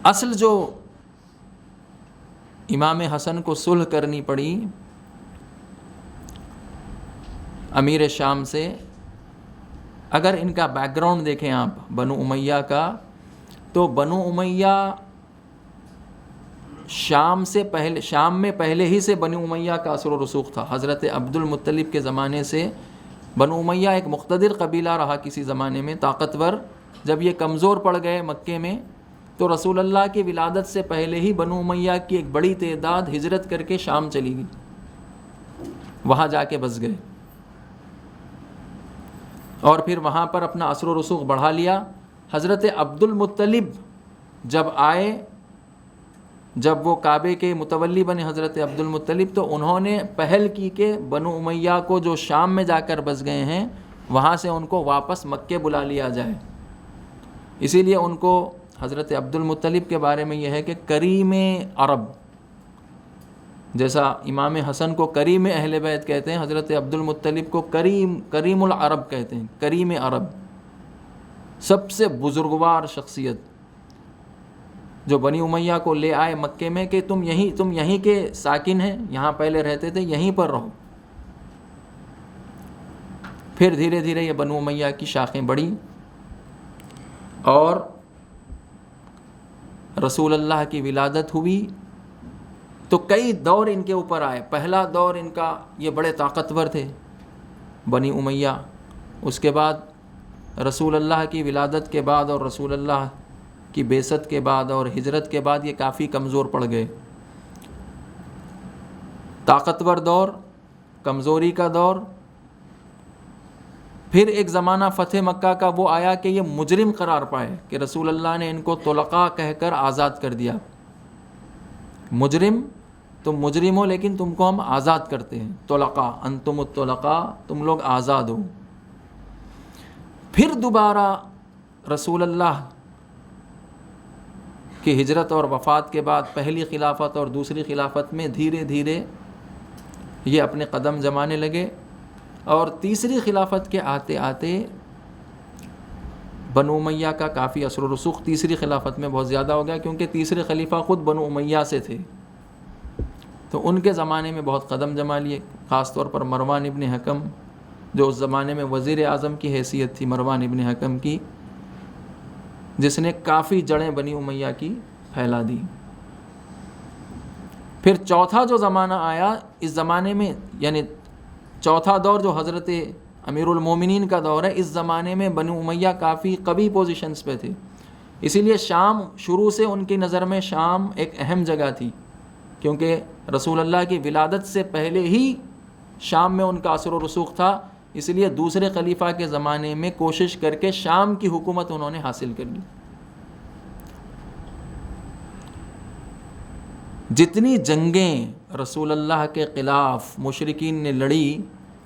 اصل جو امام حسن کو صلح کرنی پڑی امیر شام سے، اگر ان کا بیک گراؤنڈ دیکھیں آپ بنو امیہ کا، تو بنو امیہ شام میں پہلے ہی سے بنو امیہ کا اثر و رسوخ تھا. حضرت عبد المطلب کے زمانے سے بنو امیہ ایک مقتدر قبیلہ رہا کسی زمانے میں، طاقتور. جب یہ کمزور پڑ گئے مکے میں تو رسول اللہ کی ولادت سے پہلے ہی بنو امیہ کی ایک بڑی تعداد ہجرت کر کے شام چلی گئی، وہاں جا کے بس گئے اور پھر وہاں پر اپنا اثر و رسوخ بڑھا لیا. حضرت عبد المطلب جب آئے، جب وہ کعبے کے متولی بنے حضرت عبد المطلب، تو انہوں نے پہل کی کہ بنو امیہ کو جو شام میں جا کر بس گئے ہیں وہاں سے ان کو واپس مکے بلا لیا جائے. اسی لیے ان کو حضرت عبد المطلب کے بارے میں یہ ہے کہ کریم عرب، جیسا امام حسن کو کریم اہل بیت کہتے ہیں، حضرت عبد المطلب کو کریم العرب کہتے ہیں. کریم عرب، سب سے بزرگوار شخصیت جو بنی امیہ کو لے آئے مکے میں کہ تم یہیں کے ساکن ہیں، یہاں پہلے رہتے تھے، یہیں پر رہو. پھر دھیرے دھیرے یہ بنو امیہ کی شاخیں بڑھیں اور رسول اللہ کی ولادت ہوئی تو کئی دور ان کے اوپر آئے. پہلا دور ان کا، یہ بڑے طاقتور تھے بنی امیہ. اس کے بعد رسول اللہ کی ولادت کے بعد اور رسول اللہ کی بعثت کے بعد اور ہجرت کے بعد یہ کافی کمزور پڑ گئے. طاقتور دور، کمزوری کا دور. پھر ایک زمانہ فتح مکہ کا وہ آیا کہ یہ مجرم قرار پائے کہ رسول اللہ نے ان کو طلقاء کہہ کر آزاد کر دیا. مجرم، تم مجرم ہو لیکن تم کو ہم آزاد کرتے ہیں. طلقاء، انتم الطلقاء، تم لوگ آزاد ہو. پھر دوبارہ رسول اللہ کی ہجرت اور وفات کے بعد پہلی خلافت اور دوسری خلافت میں دھیرے دھیرے یہ اپنے قدم جمانے لگے اور تیسری خلافت کے آتے آتے بنو امیہ کا کافی اثر و رسوخ تیسری خلافت میں بہت زیادہ ہو گیا، کیونکہ تیسرے خلیفہ خود بنو امیہ سے تھے تو ان کے زمانے میں بہت قدم جما لیے. خاص طور پر مروان ابن حکم، جو اس زمانے میں وزیر اعظم کی حیثیت تھی مروان ابن حکم کی، جس نے کافی جڑیں بنی امیہ کی پھیلا دی. پھر چوتھا جو زمانہ آیا، اس زمانے میں یعنی چوتھا دور جو حضرت امیر المومنین کا دور ہے، اس زمانے میں بنو امیہ کافی قوی پوزیشنز پہ تھے. اسی لیے شام شروع سے ان کی نظر میں شام ایک اہم جگہ تھی، کیونکہ رسول اللہ کی ولادت سے پہلے ہی شام میں ان کا اثر و رسوخ تھا. اس لیے دوسرے خلیفہ کے زمانے میں کوشش کر کے شام کی حکومت انہوں نے حاصل کر لی. جتنی جنگیں رسول اللہ کے خلاف مشرکین نے لڑی،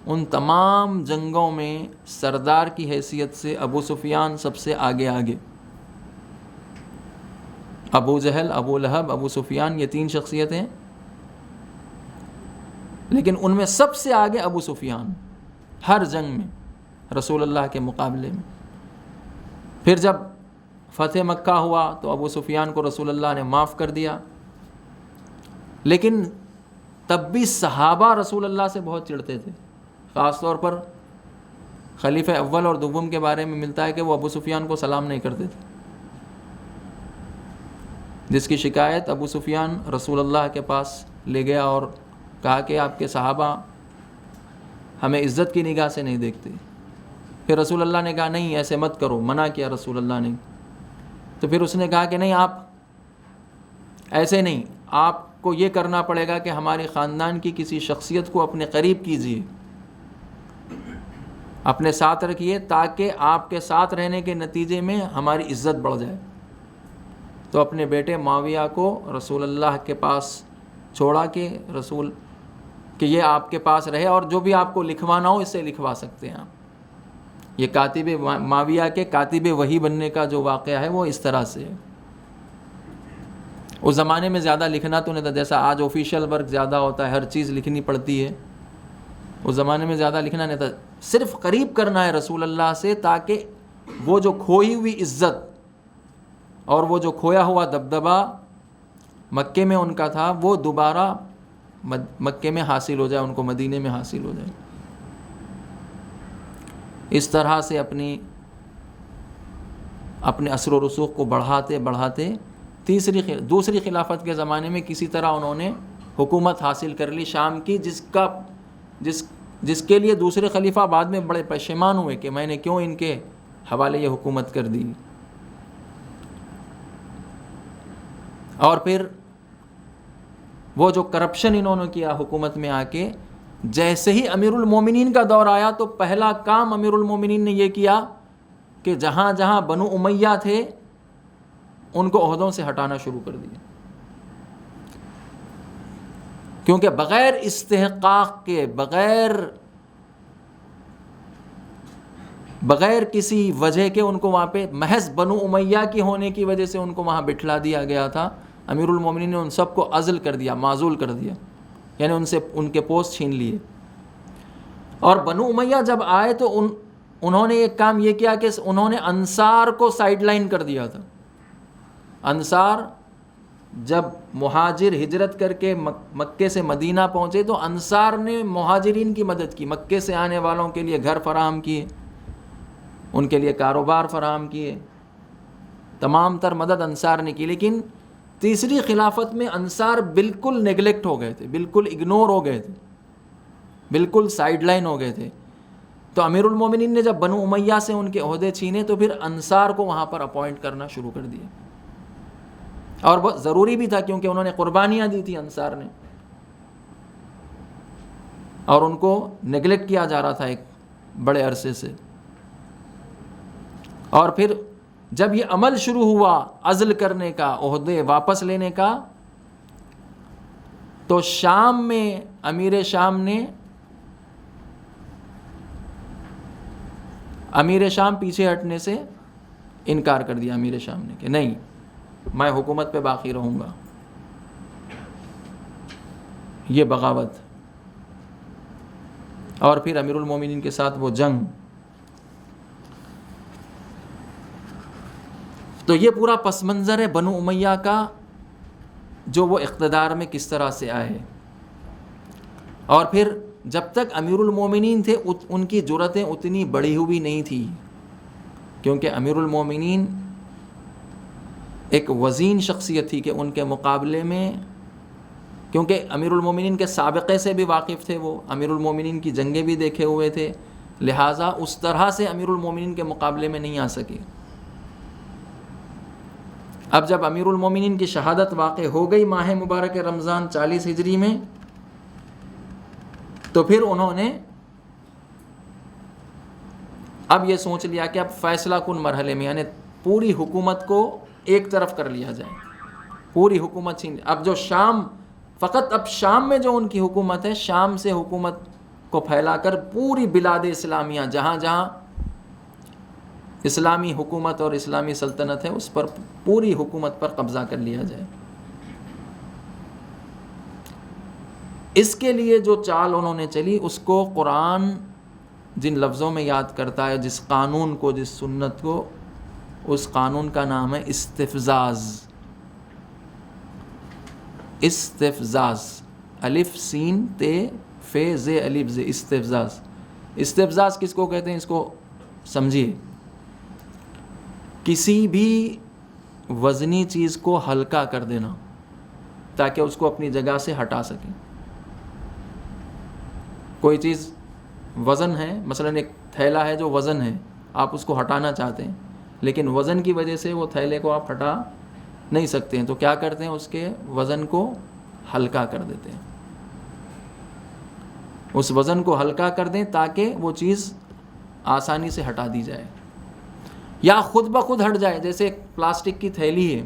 ان تمام جنگوں میں سردار کی حیثیت سے ابو سفیان سب سے آگے. ابو جہل، ابو لہب، ابو سفیان، یہ تین شخصیتیں، لیکن ان میں سب سے آگے ابو سفیان ہر جنگ میں رسول اللہ کے مقابلے میں. پھر جب فتح مکہ ہوا تو ابو سفیان کو رسول اللہ نے معاف کر دیا، لیکن تب بھی صحابہ رسول اللہ سے بہت چڑھتے تھے. خاص طور پر خلیفہ اول اور دوم کے بارے میں ملتا ہے کہ وہ ابو سفیان کو سلام نہیں کرتے تھے، جس کی شکایت ابو سفیان رسول اللہ کے پاس لے گیا اور کہا کہ آپ کے صحابہ ہمیں عزت کی نگاہ سے نہیں دیکھتے. پھر رسول اللہ نے کہا نہیں ایسے مت کرو, منع کیا رسول اللہ نے. تو پھر اس نے کہا کہ نہیں آپ ایسے نہیں, آپ کو یہ کرنا پڑے گا کہ ہمارے خاندان کی کسی شخصیت کو اپنے قریب کیجیے, اپنے ساتھ رکھیے تاکہ آپ کے ساتھ رہنے کے نتیجے میں ہماری عزت بڑھ جائے. تو اپنے بیٹے معاویہ کو رسول اللہ کے پاس چھوڑا کہ رسول کہ یہ آپ کے پاس رہے اور جو بھی آپ کو لکھوانا ہو اس سے لکھوا سکتے ہیں آپ. یہ کاتب معاویہ کے کاتب وحی بننے کا جو واقعہ ہے وہ اس طرح سے ہے. اس زمانے میں زیادہ لکھنا تو نہیں تھا, جیسا آج آفیشیل ورک زیادہ ہوتا ہے, ہر چیز لکھنی پڑتی ہے. اس زمانے میں زیادہ لکھنا نہیں تھا, صرف قریب کرنا ہے رسول اللہ سے تاکہ وہ جو کھوئی ہوئی عزت اور وہ جو کھویا ہوا دبدبا مکے میں ان کا تھا وہ دوبارہ مکے میں حاصل ہو جائے, ان کو مدینے میں حاصل ہو جائے. اس طرح سے اپنے اثر و رسوخ کو بڑھاتے بڑھاتے دوسری خلافت کے زمانے میں کسی طرح انہوں نے حکومت حاصل کر لی شام کی, جس کے لیے دوسرے خلیفہ بعد میں بڑے پشیمان ہوئے کہ میں نے کیوں ان کے حوالے یہ حکومت کر دی. اور پھر وہ جو کرپشن انہوں نے کیا حکومت میں آ کے, جیسے ہی امیر المومنین کا دور آیا تو پہلا کام امیر المومنین نے یہ کیا کہ جہاں جہاں بنو امیہ تھے ان کو عہدوں سے ہٹانا شروع کر دیا, کیونکہ بغیر استحقاق کے بغیر کسی وجہ کے ان کو وہاں پہ محض بنو امیہ کی ہونے کی وجہ سے ان کو وہاں بٹھلا دیا گیا تھا. امیر المومنین نے ان سب کو عزل کر دیا, معزول کر دیا, یعنی ان سے ان کے پوسٹ چھین لیے. اور بنو امیہ جب آئے تو انہوں نے ایک کام یہ کیا کہ انہوں نے انصار کو سائیڈ لائن کر دیا تھا. انصار جب مہاجر ہجرت کر کے مکے سے مدینہ پہنچے تو انصار نے مہاجرین کی مدد کی, مکے سے آنے والوں کے لیے گھر فراہم کیے, ان کے لیے کاروبار فراہم کیے, تمام تر مدد انصار نے کی. لیکن تیسری خلافت میں انصار بالکل نیگلیکٹ ہو گئے تھے, بالکل اگنور ہو گئے تھے, بالکل سائیڈ لائن ہو گئے تھے. تو امیر المومنین نے جب بنو امیہ سے ان کے عہدے چھینے تو پھر انصار کو وہاں پر اپوائنٹ کرنا شروع کر دیا, اور بہت ضروری بھی تھا کیونکہ انہوں نے قربانیاں دی تھی انصار نے, اور ان کو نیگلیکٹ کیا جا رہا تھا ایک بڑے عرصے سے. اور پھر جب یہ عمل شروع ہوا عزل کرنے کا, عہدے واپس لینے کا, تو شام میں امیر شام پیچھے ہٹنے سے انکار کر دیا امیر شام نے کہ نہیں میں حکومت پہ باقی رہوں گا. یہ بغاوت. اور پھر امیر المومنین کے ساتھ وہ جنگ. تو یہ پورا پس منظر ہے بنو امیہ کا, جو وہ اقتدار میں کس طرح سے آئے. اور پھر جب تک امیر المومنین تھے ان کی جرأتیں اتنی بڑھی ہوئی نہیں تھی, کیونکہ امیر المومنین ایک وزین شخصیت تھی کہ ان کے مقابلے میں, کیونکہ امیر المومنین کے سابقے سے بھی واقف تھے, وہ امیر المومنین کی جنگیں بھی دیکھے ہوئے تھے, لہٰذا اس طرح سے امیر المومنین کے مقابلے میں نہیں آ سکے. اب جب امیر المومنین کی شہادت واقع ہو گئی ماہ مبارک رمضان 40 ہجری میں, تو پھر انہوں نے اب یہ سوچ لیا کہ اب فیصلہ کن مرحلے میں, یعنی پوری حکومت کو ایک طرف کر لیا جائے, پوری حکومت چھین. اب جو اب شام میں جو ان کی حکومت ہے, شام سے حکومت کو پھیلا کر پوری بلاد اسلامیہ جہاں جہاں اسلامی حکومت اور اسلامی سلطنت ہے اس پر پوری حکومت پر قبضہ کر لیا جائے. اس کے لیے جو چال انہوں نے چلی اس کو قرآن جن لفظوں میں یاد کرتا ہے, جس قانون کو, جس سنت کو, اس قانون کا نام ہے استفزاز. استفزاز, الف سین تے فے زے الف زے, استفزاز. استفزاز کس کو کہتے ہیں, اس کو سمجھیے. کسی بھی وزنی چیز کو ہلکا کر دینا, تاکہ اس کو اپنی جگہ سے ہٹا سکیں. کوئی چیز وزن ہے، مثلا ایک تھیلا ہے جو وزن ہے، آپ اس کو ہٹانا چاہتے ہیں لیکن وزن کی وجہ سے وہ تھیلے کو آپ ہٹا نہیں سکتے ہیں، تو کیا کرتے ہیں؟ اس کے وزن کو ہلکا کر دیتے ہیں. اس وزن کو ہلکا کر دیں تاکہ وہ چیز آسانی سے ہٹا دی جائے یا خود بخود ہٹ جائے. جیسے ایک پلاسٹک کی تھیلی ہے،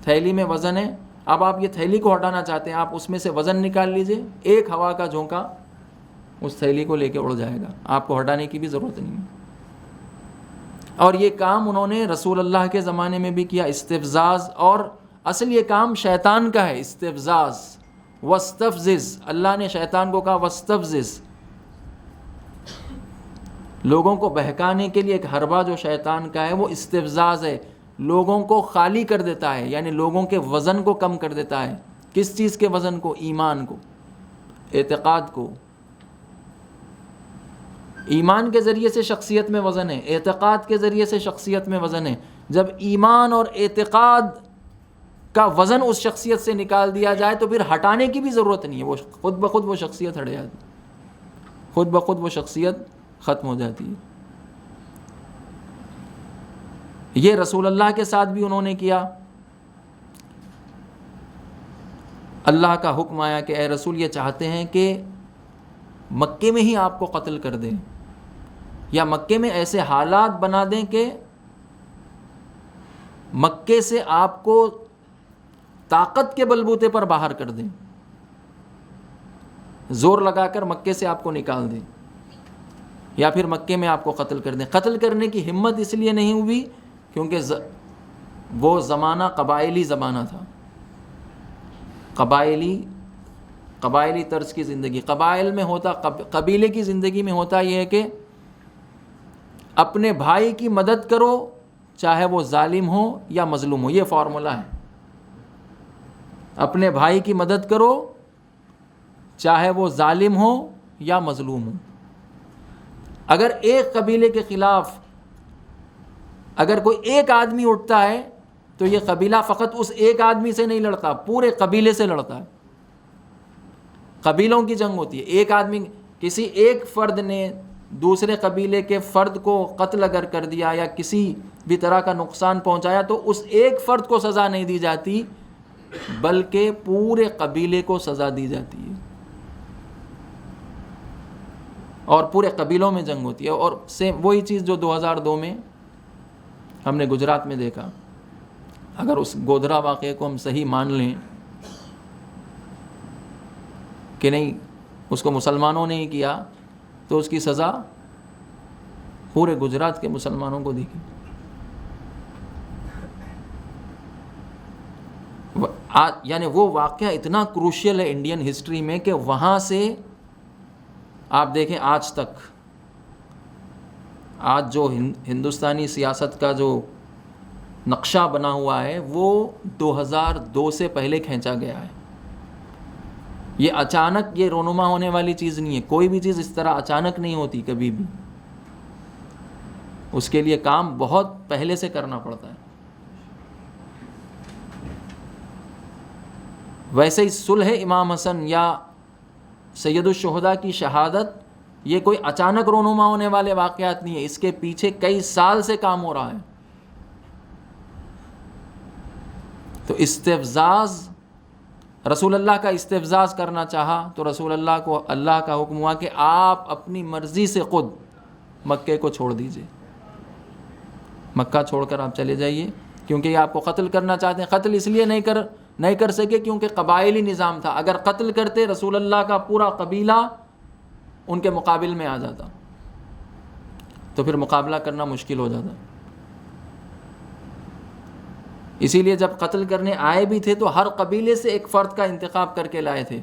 تھیلی میں وزن ہے، اب آپ یہ تھیلی کو ہٹانا چاہتے ہیں، آپ اس میں سے وزن نکال لیجئے، ایک ہوا کا جھونکا اس تھیلی کو لے کے اڑ جائے گا، آپ کو ہٹانے کی بھی ضرورت نہیں ہے. اور یہ کام انہوں نے رسول اللہ کے زمانے میں بھی کیا، استفزاز. اور اصل یہ کام شیطان کا ہے، استفزاز. وستفزز، اللہ نے شیطان کو کہا وستفزز، لوگوں کو بہکانے کے لیے ایک حربہ جو شیطان کا ہے وہ استفزاز ہے. لوگوں کو خالی کر دیتا ہے، یعنی لوگوں کے وزن کو کم کر دیتا ہے. کس چیز کے وزن کو؟ ایمان کو، اعتقاد کو. ایمان کے ذریعے سے شخصیت میں وزن ہے، اعتقاد کے ذریعے سے شخصیت میں وزن ہے. جب ایمان اور اعتقاد کا وزن اس شخصیت سے نکال دیا جائے تو پھر ہٹانے کی بھی ضرورت نہیں ہے، وہ خود بخود وہ شخصیت ہٹ جاتی، خود بخود وہ شخصیت ختم ہو جاتی ہے. یہ رسول اللہ کے ساتھ بھی انہوں نے کیا. اللہ کا حکم آیا کہ اے رسول، یہ چاہتے ہیں کہ مکے میں ہی آپ کو قتل کر دیں یا مکے میں ایسے حالات بنا دیں کہ مکے سے آپ کو طاقت کے بلبوتے پر باہر کر دیں، زور لگا کر مکے سے آپ کو نکال دیں یا پھر مکے میں آپ کو قتل کر دیں. قتل کرنے کی ہمت اس لیے نہیں ہوئی کیونکہ وہ زمانہ قبائلی زمانہ تھا، قبائلی طرز کی زندگی. قبائل میں ہوتا، قبیلے کی زندگی میں ہوتا یہ ہے کہ اپنے بھائی کی مدد کرو چاہے وہ ظالم ہو یا مظلوم ہو، یہ فارمولا ہے. اپنے بھائی کی مدد کرو چاہے وہ ظالم ہو یا مظلوم ہو. اگر ایک قبیلے کے خلاف اگر کوئی ایک آدمی اٹھتا ہے تو یہ قبیلہ فقط اس ایک آدمی سے نہیں لڑتا، پورے قبیلے سے لڑتا ہے. قبیلوں کی جنگ ہوتی ہے. ایک آدمی، کسی ایک فرد نے دوسرے قبیلے کے فرد کو قتل اگر کر دیا یا کسی بھی طرح کا نقصان پہنچایا تو اس ایک فرد کو سزا نہیں دی جاتی بلکہ پورے قبیلے کو سزا دی جاتی ہے اور پورے قبیلوں میں جنگ ہوتی ہے. اور وہی چیز جو 2002 میں ہم نے گجرات میں دیکھا. اگر اس گودھرا واقعے کو ہم صحیح مان لیں کہ نہیں اس کو مسلمانوں نے ہی کیا تو اس کی سزا پورے گجرات کے مسلمانوں کو دی گئی. یعنی وہ واقعہ اتنا کروشل ہے انڈین ہسٹری میں کہ وہاں سے آپ دیکھیں آج تک، آج جو ہندوستانی سیاست کا جو نقشہ بنا ہوا ہے وہ 2002 سے پہلے کھینچا گیا ہے. یہ اچانک یہ رونما ہونے والی چیز نہیں ہے. کوئی بھی چیز اس طرح اچانک نہیں ہوتی کبھی بھی. اس کے لیے کام بہت پہلے سے کرنا پڑتا ہے. ویسے ہی صلح امام حسن یا سید الشہداء کی شہادت یہ کوئی اچانک رونما ہونے والے واقعات نہیں ہے. اس کے پیچھے کئی سال سے کام ہو رہا ہے. تو استفزاز، رسول اللہ کا استفزاز کرنا چاہا تو رسول اللہ کو اللہ کا حکم ہوا کہ آپ اپنی مرضی سے خود مکے کو چھوڑ دیجئے، مکہ چھوڑ کر آپ چلے جائیے، کیونکہ یہ آپ کو قتل کرنا چاہتے ہیں. قتل اس لیے نہیں کر سکے کیونکہ قبائلی نظام تھا. اگر قتل کرتے رسول اللہ کا پورا قبیلہ ان کے مقابل میں آ جاتا تو پھر مقابلہ کرنا مشکل ہو جاتا. اسی لیے جب قتل کرنے آئے بھی تھے تو ہر قبیلے سے ایک فرد کا انتخاب کر کے لائے تھے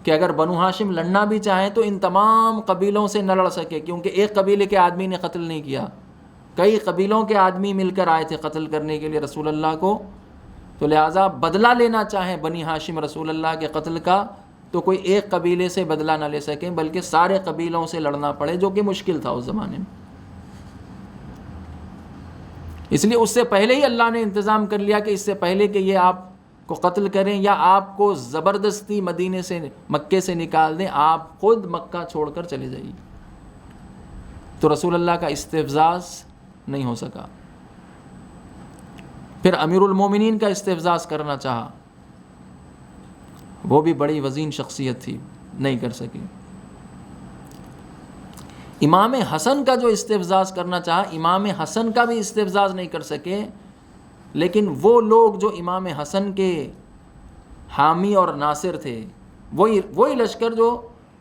کہ اگر بنو ہاشم لڑنا بھی چاہیں تو ان تمام قبیلوں سے نہ لڑ سکے، کیونکہ ایک قبیلے کے آدمی نے قتل نہیں کیا، کئی قبیلوں کے آدمی مل کر آئے تھے قتل کرنے کے لیے رسول اللہ کو. تو لہٰذا بدلہ لینا چاہیں بنی ہاشم رسول اللہ کے قتل کا تو کوئی ایک قبیلے سے بدلہ نہ لے سکیں بلکہ سارے قبیلوں سے لڑنا پڑے، جو کہ مشکل تھا اس زمانے میں. اس لیے اس سے پہلے ہی اللہ نے انتظام کر لیا کہ اس سے پہلے کہ یہ آپ کو قتل کریں یا آپ کو زبردستی مدینے سے مکے سے نکال دیں، آپ خود مکہ چھوڑ کر چلے جائیے۔ تو رسول اللہ کا استفزاز نہیں ہو سکا۔ پھر امیر المومنین کا استفزاز کرنا چاہا، وہ بھی بڑی وزین شخصیت تھی، نہیں کر سکے۔ امام حسن کا جو استفزاز کرنا چاہا، امام حسن کا بھی استفزاز نہیں کر سکے، لیکن وہ لوگ جو امام حسن کے حامی اور ناصر تھے، وہی لشکر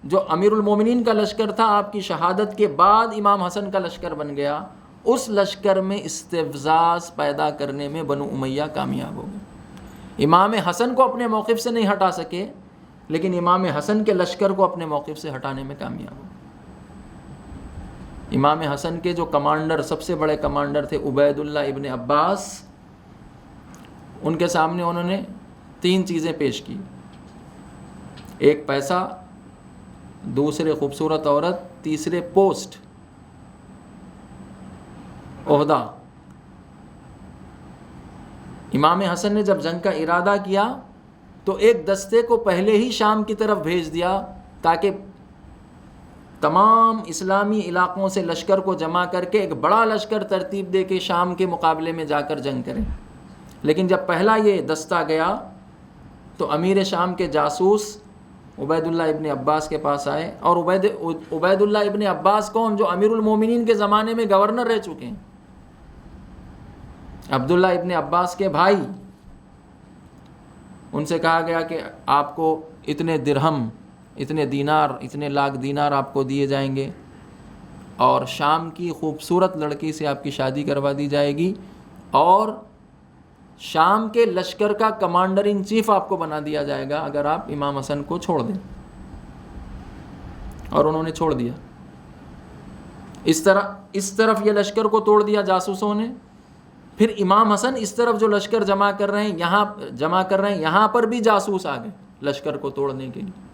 جو امیر المومنین کا لشکر تھا، آپ کی شہادت کے بعد امام حسن کا لشکر بن گیا، اس لشکر میں استفزاز پیدا کرنے میں بنو امیہ کامیاب ہو گئے۔ امام حسن کو اپنے موقف سے نہیں ہٹا سکے، لیکن امام حسن کے لشکر کو اپنے موقف سے ہٹانے میں کامیاب ہو گئے۔ امام حسن کے جو کمانڈر، سب سے بڑے کمانڈر تھے عبید اللہ ابن عباس، ان کے سامنے انہوں نے 3 چیزیں پیش کی، ایک پیسہ، دوسرے خوبصورت عورت، تیسرے پوسٹ، عہدہ۔ امام حسن نے جب جنگ کا ارادہ کیا تو ایک دستے کو پہلے ہی شام کی طرف بھیج دیا تاکہ تمام اسلامی علاقوں سے لشکر کو جمع کر کے ایک بڑا لشکر ترتیب دے کے شام کے مقابلے میں جا کر جنگ کریں۔ لیکن جب پہلا یہ دستہ گیا تو امیر شام کے جاسوس عبید اللہ ابن عباس کے پاس آئے، اور عبید اللہ ابن عباس کون؟ جو امیر المومنین کے زمانے میں گورنر رہ چکے ہیں، عبداللہ ابن عباس کے بھائی۔ ان سے کہا گیا کہ آپ کو اتنے درہم، اتنے دینار، اتنے لاکھ دینار آپ کو دیے جائیں گے، اور شام کی خوبصورت لڑکی سے آپ کی شادی کروا دی جائے گی، اور شام کے لشکر کا کمانڈر ان چیف آپ کو بنا دیا جائے گا اگر آپ امام حسن کو چھوڑ دیں۔ اور انہوں نے چھوڑ دیا۔ اس طرف یہ لشکر کو توڑ دیا جاسوسوں نے، پھر امام حسن اس طرف جو لشکر جمع کر رہے ہیں یہاں پر بھی جاسوس آ گئے لشکر کو توڑنے کے لیے۔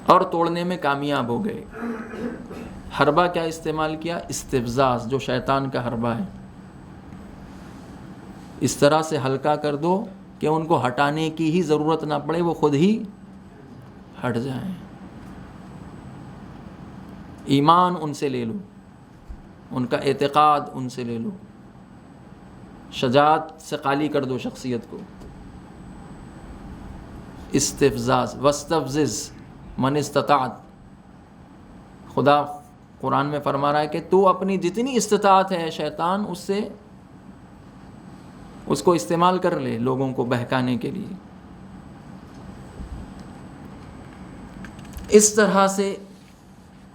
اور توڑنے میں کامیاب ہو گئے۔ حربہ کیا استعمال کیا؟ استفزاز، جو شیطان کا حربہ ہے، اس طرح سے ہلکا کر دو کہ ان کو ہٹانے کی ہی ضرورت نہ پڑے، وہ خود ہی ہٹ جائیں۔ ایمان ان سے لے لو، ان کا اعتقاد ان سے لے لو، شجاعت سے خالی کر دو شخصیت کو۔ استفزاز، واستفزز من استطاعت۔ خدا قرآن میں فرما رہا ہے کہ تو اپنی جتنی استطاعت ہے شیطان اس کو استعمال کر لے لوگوں کو بہکانے کے لیے۔ اس طرح سے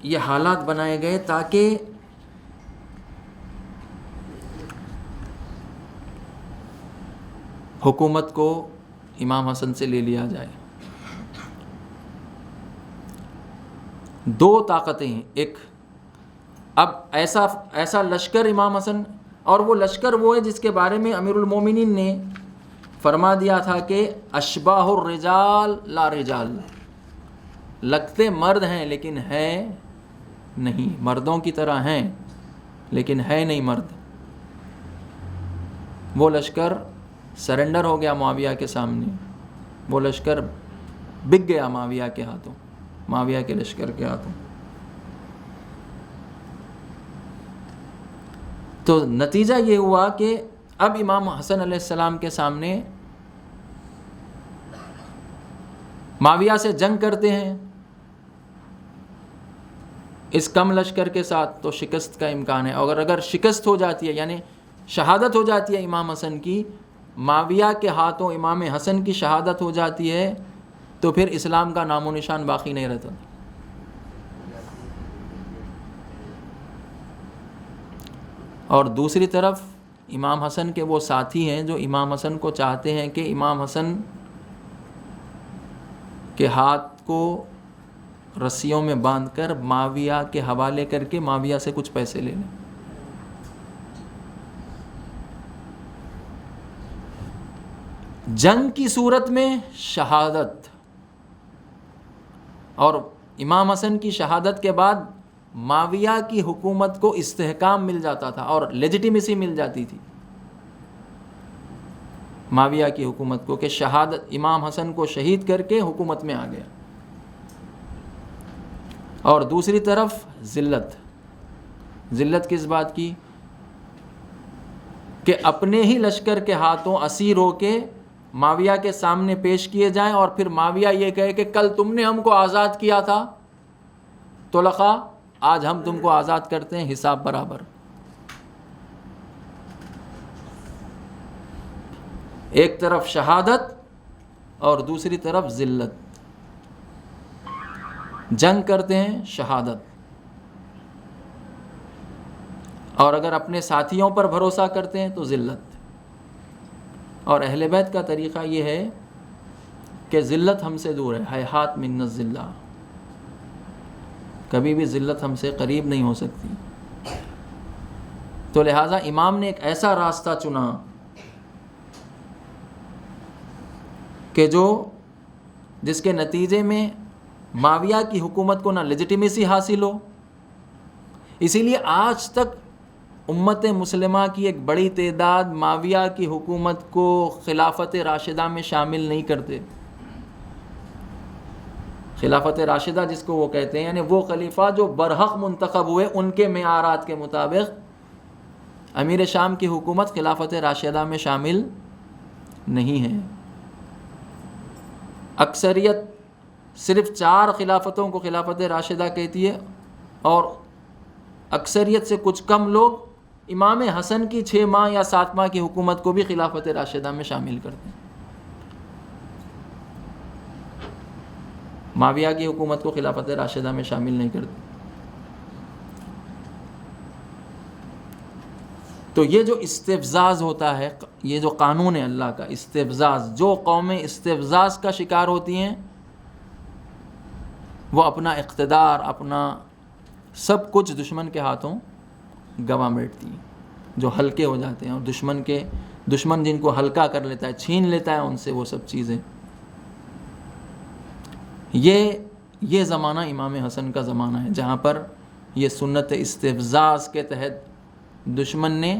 یہ حالات بنائے گئے تاکہ حکومت کو امام حسن سے لے لیا جائے۔ 2 طاقتیں ہیں، ایک اب ایسا لشکر امام حسن، اور وہ لشکر وہ ہے جس کے بارے میں امیر المومنین نے فرما دیا تھا کہ اشباہ الرجال لا رجال، لگتے مرد ہیں لیکن ہے نہیں، مردوں کی طرح ہیں لیکن ہے نہیں مرد۔ وہ لشکر سرنڈر ہو گیا معاویہ کے سامنے، وہ لشکر بک گیا معاویہ کے ہاتھوں، معاویہ کے لشکر کے ہاتھوں۔ تو نتیجہ یہ ہوا کہ اب امام حسن علیہ السلام کے سامنے معاویہ سے جنگ کرتے ہیں اس کم لشکر کے ساتھ تو شکست کا امکان ہے، اور اگر شکست ہو جاتی ہے یعنی شہادت ہو جاتی ہے امام حسن کی، معاویہ کے ہاتھوں امام حسن کی شہادت ہو جاتی ہے، تو پھر اسلام کا نام و نشان باقی نہیں رہتا۔ اور دوسری طرف امام حسن کے وہ ساتھی ہیں جو امام حسن کو چاہتے ہیں کہ امام حسن کے ہاتھ کو رسیوں میں باندھ کر معاویہ کے حوالے کر کے معاویہ سے کچھ پیسے لے لیں۔ جنگ کی صورت میں شہادت، اور امام حسن کی شہادت کے بعد معاویہ کی حکومت کو استحکام مل جاتا تھا اور لیجیٹیمیسی مل جاتی تھی معاویہ کی حکومت کو، کہ شہادت امام حسن کو شہید کر کے حکومت میں آ گیا. اور دوسری طرف ذلت کس بات کی؟ کہ اپنے ہی لشکر کے ہاتھوں اسیر ہو کے معاویہ کے سامنے پیش کیے جائیں اور پھر معاویہ یہ کہے کہ کل تم نے ہم کو آزاد کیا تھا طلقاء، آج ہم تم کو آزاد کرتے ہیں، حساب برابر. ایک طرف شہادت اور دوسری طرف ذلت. جنگ کرتے ہیں شہادت، اور اگر اپنے ساتھیوں پر بھروسہ کرتے ہیں تو ذلت. اور اہل بیت کا طریقہ یہ ہے کہ ذلت ہم سے دور ہے، ہیہات من الذلہ، کبھی بھی ذلت ہم سے قریب نہیں ہو سکتی. تو لہٰذا امام نے ایک ایسا راستہ چنا کہ جس کے نتیجے میں معاویہ کی حکومت کو نہ لیجیٹیمیسی حاصل ہو. اسی لیے آج تک امت مسلمہ کی ایک بڑی تعداد معاویہ کی حکومت کو خلافت راشدہ میں شامل نہیں کرتے. خلافت راشدہ جس کو وہ کہتے ہیں، یعنی وہ خلیفہ جو برحق منتخب ہوئے، ان کے معیارات کے مطابق امیر شام کی حکومت خلافت راشدہ میں شامل نہیں ہے. اکثریت صرف 4 خلافتوں کو خلافت راشدہ کہتی ہے، اور اکثریت سے کچھ کم لوگ امام حسن کی 6 ماہ یا 7 ماہ کی حکومت کو بھی خلافت راشدہ میں شامل کرتے ہیں. معاویہ کی حکومت کو خلافت راشدہ میں شامل نہیں کرتے. تو یہ جو استفزاز ہوتا ہے، یہ جو قانون ہے اللہ کا استفزاز، جو قومیں استفزاز کا شکار ہوتی ہیں وہ اپنا اقتدار، اپنا سب کچھ دشمن کے ہاتھوں گنوا بیٹھتی ہیں. جو ہلکے ہو جاتے ہیں، اور دشمن جن کو ہلکا کر لیتا ہے، چھین لیتا ہے ان سے وہ سب چیزیں. یہ زمانہ امام حسن کا زمانہ ہے جہاں پر یہ سنت استفزاز کے تحت دشمن نے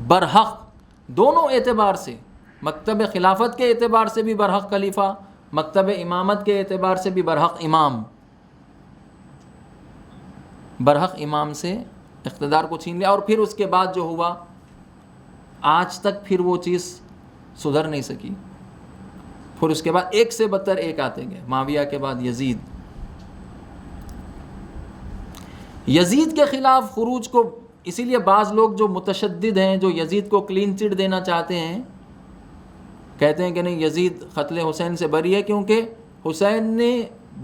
برحق دونوں اعتبار سے، مکتب خلافت کے اعتبار سے بھی برحق خلیفہ، مکتب امامت کے اعتبار سے بھی برحق امام سے اقتدار کو چھین لیا. اور پھر اس کے بعد جو ہوا، آج تک پھر وہ چیز سدھر نہیں سکی. پھر اس کے بعد ایک سے بدتر ایک آتے گئے. معاویہ کے بعد یزید کے خلاف خروج کو، اسی لیے بعض لوگ جو متشدد ہیں، جو یزید کو کلین چٹ دینا چاہتے ہیں، کہتے ہیں کہ نہیں، یزید قتل حسین سے بری ہے کیونکہ حسین نے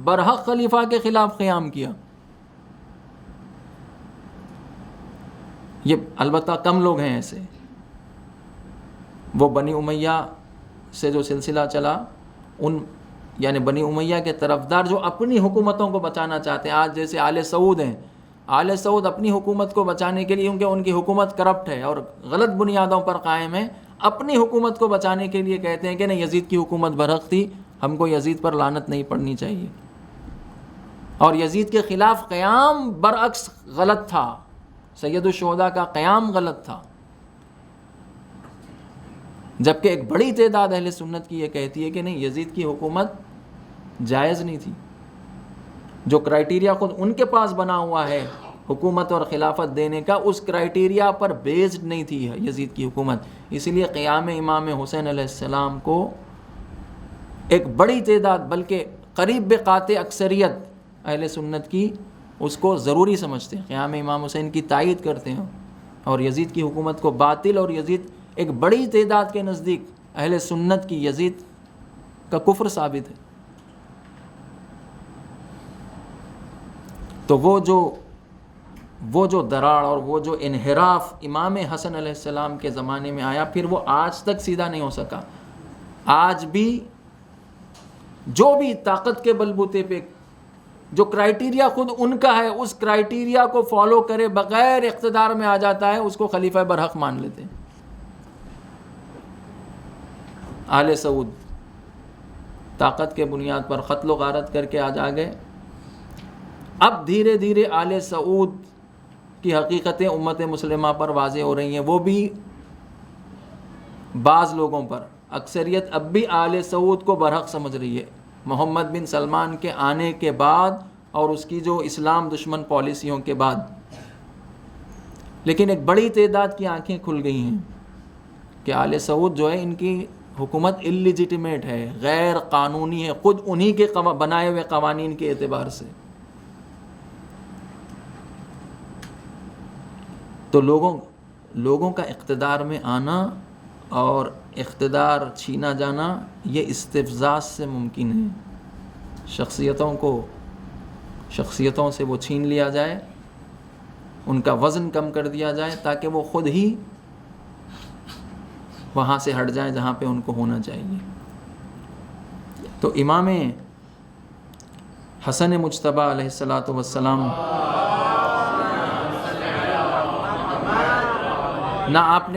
برحق خلیفہ کے خلاف قیام کیا. یہ البتہ کم لوگ ہیں ایسے. وہ بنی امیہ سے جو سلسلہ چلا، یعنی بنی امیہ کے طرفدار جو اپنی حکومتوں کو بچانا چاہتے ہیں، آج جیسے آل سعود ہیں، آل سعود اپنی حکومت کو بچانے کے لیے، کیونکہ ان کی حکومت کرپٹ ہے اور غلط بنیادوں پر قائم ہے، اپنی حکومت کو بچانے کے لیے کہتے ہیں کہ نہیں، یزید کی حکومت برحق تھی، ہم کو یزید پر لعنت نہیں پڑنی چاہیے. اور یزید کے خلاف قیام برعکس غلط تھا، سید الشہداء کا قیام غلط تھا. جبکہ ایک بڑی تعداد اہل سنت کی یہ کہتی ہے کہ نہیں، یزید کی حکومت جائز نہیں تھی. جو کرائیٹیریا خود ان کے پاس بنا ہوا ہے حکومت اور خلافت دینے کا، اس کرائیٹیریا پر بیسڈ نہیں تھی یزید کی حکومت. اسی لیے قیام امام حسین علیہ السلام کو ایک بڑی تعداد، بلکہ قریب بقاطع اکثریت اہل سنت کی اس کو ضروری سمجھتے ہیں، قیام امام حسین کی تائید کرتے ہیں، اور یزید کی حکومت کو باطل. اور یزید ایک بڑی تعداد کے نزدیک اہل سنت کی یزید کا کفر ثابت ہے. تو وہ جو دراڑ اور وہ جو انحراف امام حسن علیہ السلام کے زمانے میں آیا، پھر وہ آج تک سیدھا نہیں ہو سکا. آج بھی جو بھی طاقت کے بلبوتے پہ جو کرائیٹیریا خود ان کا ہے، اس کرائیٹیریا کو فالو کرے بغیر اقتدار میں آ جاتا ہے، اس کو خلیفہ برحق مان لیتے ہیں. آل سعود طاقت کے بنیاد پر قتل و غارت کر کے آج آ گئے، اب دھیرے دھیرے آل سعود کی حقیقتیں امت مسلمہ پر واضح ہو رہی ہیں. وہ بھی بعض لوگوں پر، اکثریت اب بھی آل سعود کو برحق سمجھ رہی ہے محمد بن سلمان کے آنے کے بعد اور اس کی جو اسلام دشمن پالیسیوں کے بعد. لیکن ایک بڑی تعداد کی آنکھیں کھل گئی ہیں کہ آل سعود جو ہے ان کی حکومت اللیجیٹمیٹ ہے، غیر قانونی ہے، خود انہی کے بنائے ہوئے قوانین کے اعتبار سے. تو لوگوں کا اقتدار میں آنا اور اقتدار چھینا جانا یہ استفزاز سے ممکن ہے. شخصیتوں سے وہ چھین لیا جائے، ان کا وزن کم کر دیا جائے تاکہ وہ خود ہی وہاں سے ہٹ جائیں جہاں پہ ان کو ہونا چاہیے. تو امام حسن مجتبیٰ علیہ الصلاۃ والسلام نہ آپ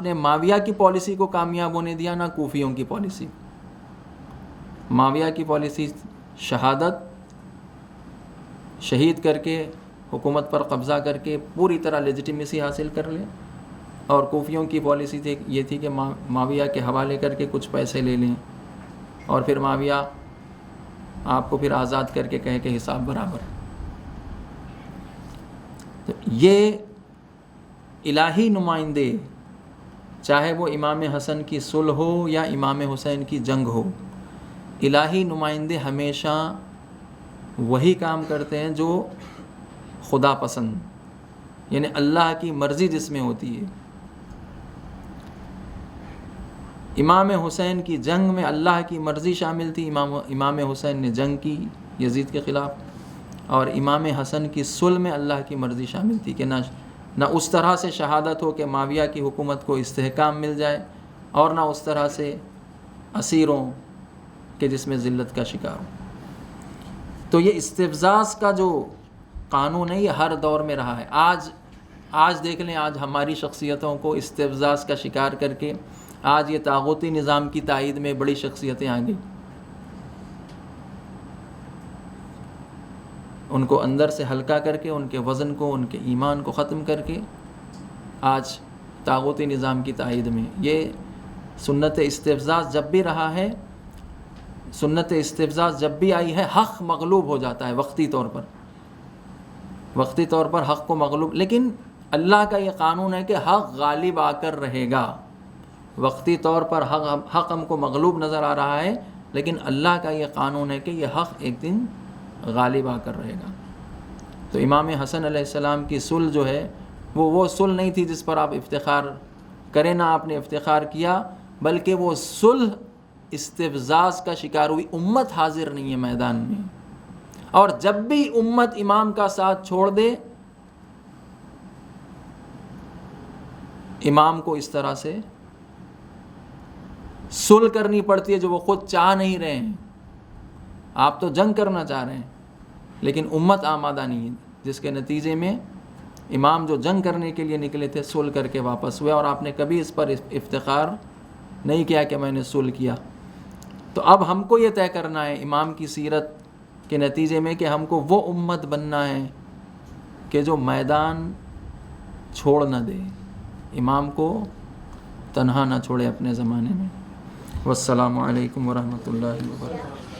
نے معاویہ کی پالیسی کو کامیاب ہونے دیا، نہ کوفیوں کی پالیسی. معاویہ کی پالیسی شہادت، شہید کر کے حکومت پر قبضہ کر کے پوری طرح لیجیٹیمیسی حاصل کر لیں، اور کوفیوں کی پالیسی یہ تھی کہ معاویہ کے حوالے کر کے کچھ پیسے لے لیں اور پھر معاویہ آپ کو پھر آزاد کر کے کہے کہ حساب برابر. تو یہ الہی نمائندے، چاہے وہ امام حسن کی صلح ہو یا امام حسین کی جنگ ہو، الہی نمائندے ہمیشہ وہی کام کرتے ہیں جو خدا پسند، یعنی اللہ کی مرضی جس میں ہوتی ہے. امام حسین کی جنگ میں اللہ کی مرضی شامل تھی، امام حسین نے جنگ کی یزید کے خلاف، اور امام حسن کی صلح میں اللہ کی مرضی شامل تھی کہ نہ اس طرح سے شہادت ہو کہ معاویہ کی حکومت کو استحکام مل جائے، اور نہ اس طرح سے اسیروں کہ جس میں ذلت کا شکار ہو. تو یہ استفزاز کا جو قانون ہے یہ ہر دور میں رہا ہے. آج دیکھ لیں، آج ہماری شخصیتوں کو استفزاز کا شکار کر کے آج یہ طاغوتی نظام کی تائید میں بڑی شخصیتیں آ گئی. ان کو اندر سے ہلکا کر کے، ان کے وزن کو، ان کے ایمان کو ختم کر کے آج طاغوتی نظام کی تائید میں یہ سنت استفزاز جب بھی رہا ہے، سنت استفزاز جب بھی آئی ہے، حق مغلوب ہو جاتا ہے وقتی طور پر حق کو مغلوب. لیکن اللہ کا یہ قانون ہے کہ حق غالب آ کر رہے گا. وقتی طور پر حق ہم کو مغلوب نظر آ رہا ہے، لیکن اللہ کا یہ قانون ہے کہ یہ حق ایک دن غالب آ کر رہے گا. تو امام حسن علیہ السلام کی صلح جو ہے وہ صلح نہیں تھی جس پر آپ افتخار کریں، نہ آپ نے افتخار کیا، بلکہ وہ صلح استفزاز کا شکار ہوئی. امت حاضر نہیں ہے میدان میں، اور جب بھی امت امام کا ساتھ چھوڑ دے، امام کو اس طرح سے صلح کرنی پڑتی ہے جو وہ خود چاہ نہیں رہے ہیں. آپ تو جنگ کرنا چاہ رہے ہیں لیکن امت آمادہ نہیں ہے، جس کے نتیجے میں امام جو جنگ کرنے کے لیے نکلے تھے صلح کر کے واپس ہوئے، اور آپ نے کبھی اس پر افتخار نہیں کیا کہ میں نے صلح کیا. تو اب ہم کو یہ طے کرنا ہے امام کی سیرت کے نتیجے میں کہ ہم کو وہ امت بننا ہے کہ جو میدان چھوڑ نہ دے، امام کو تنہا نہ چھوڑے اپنے زمانے میں. والسلام علیکم ورحمۃ اللہ وبرکاتہ.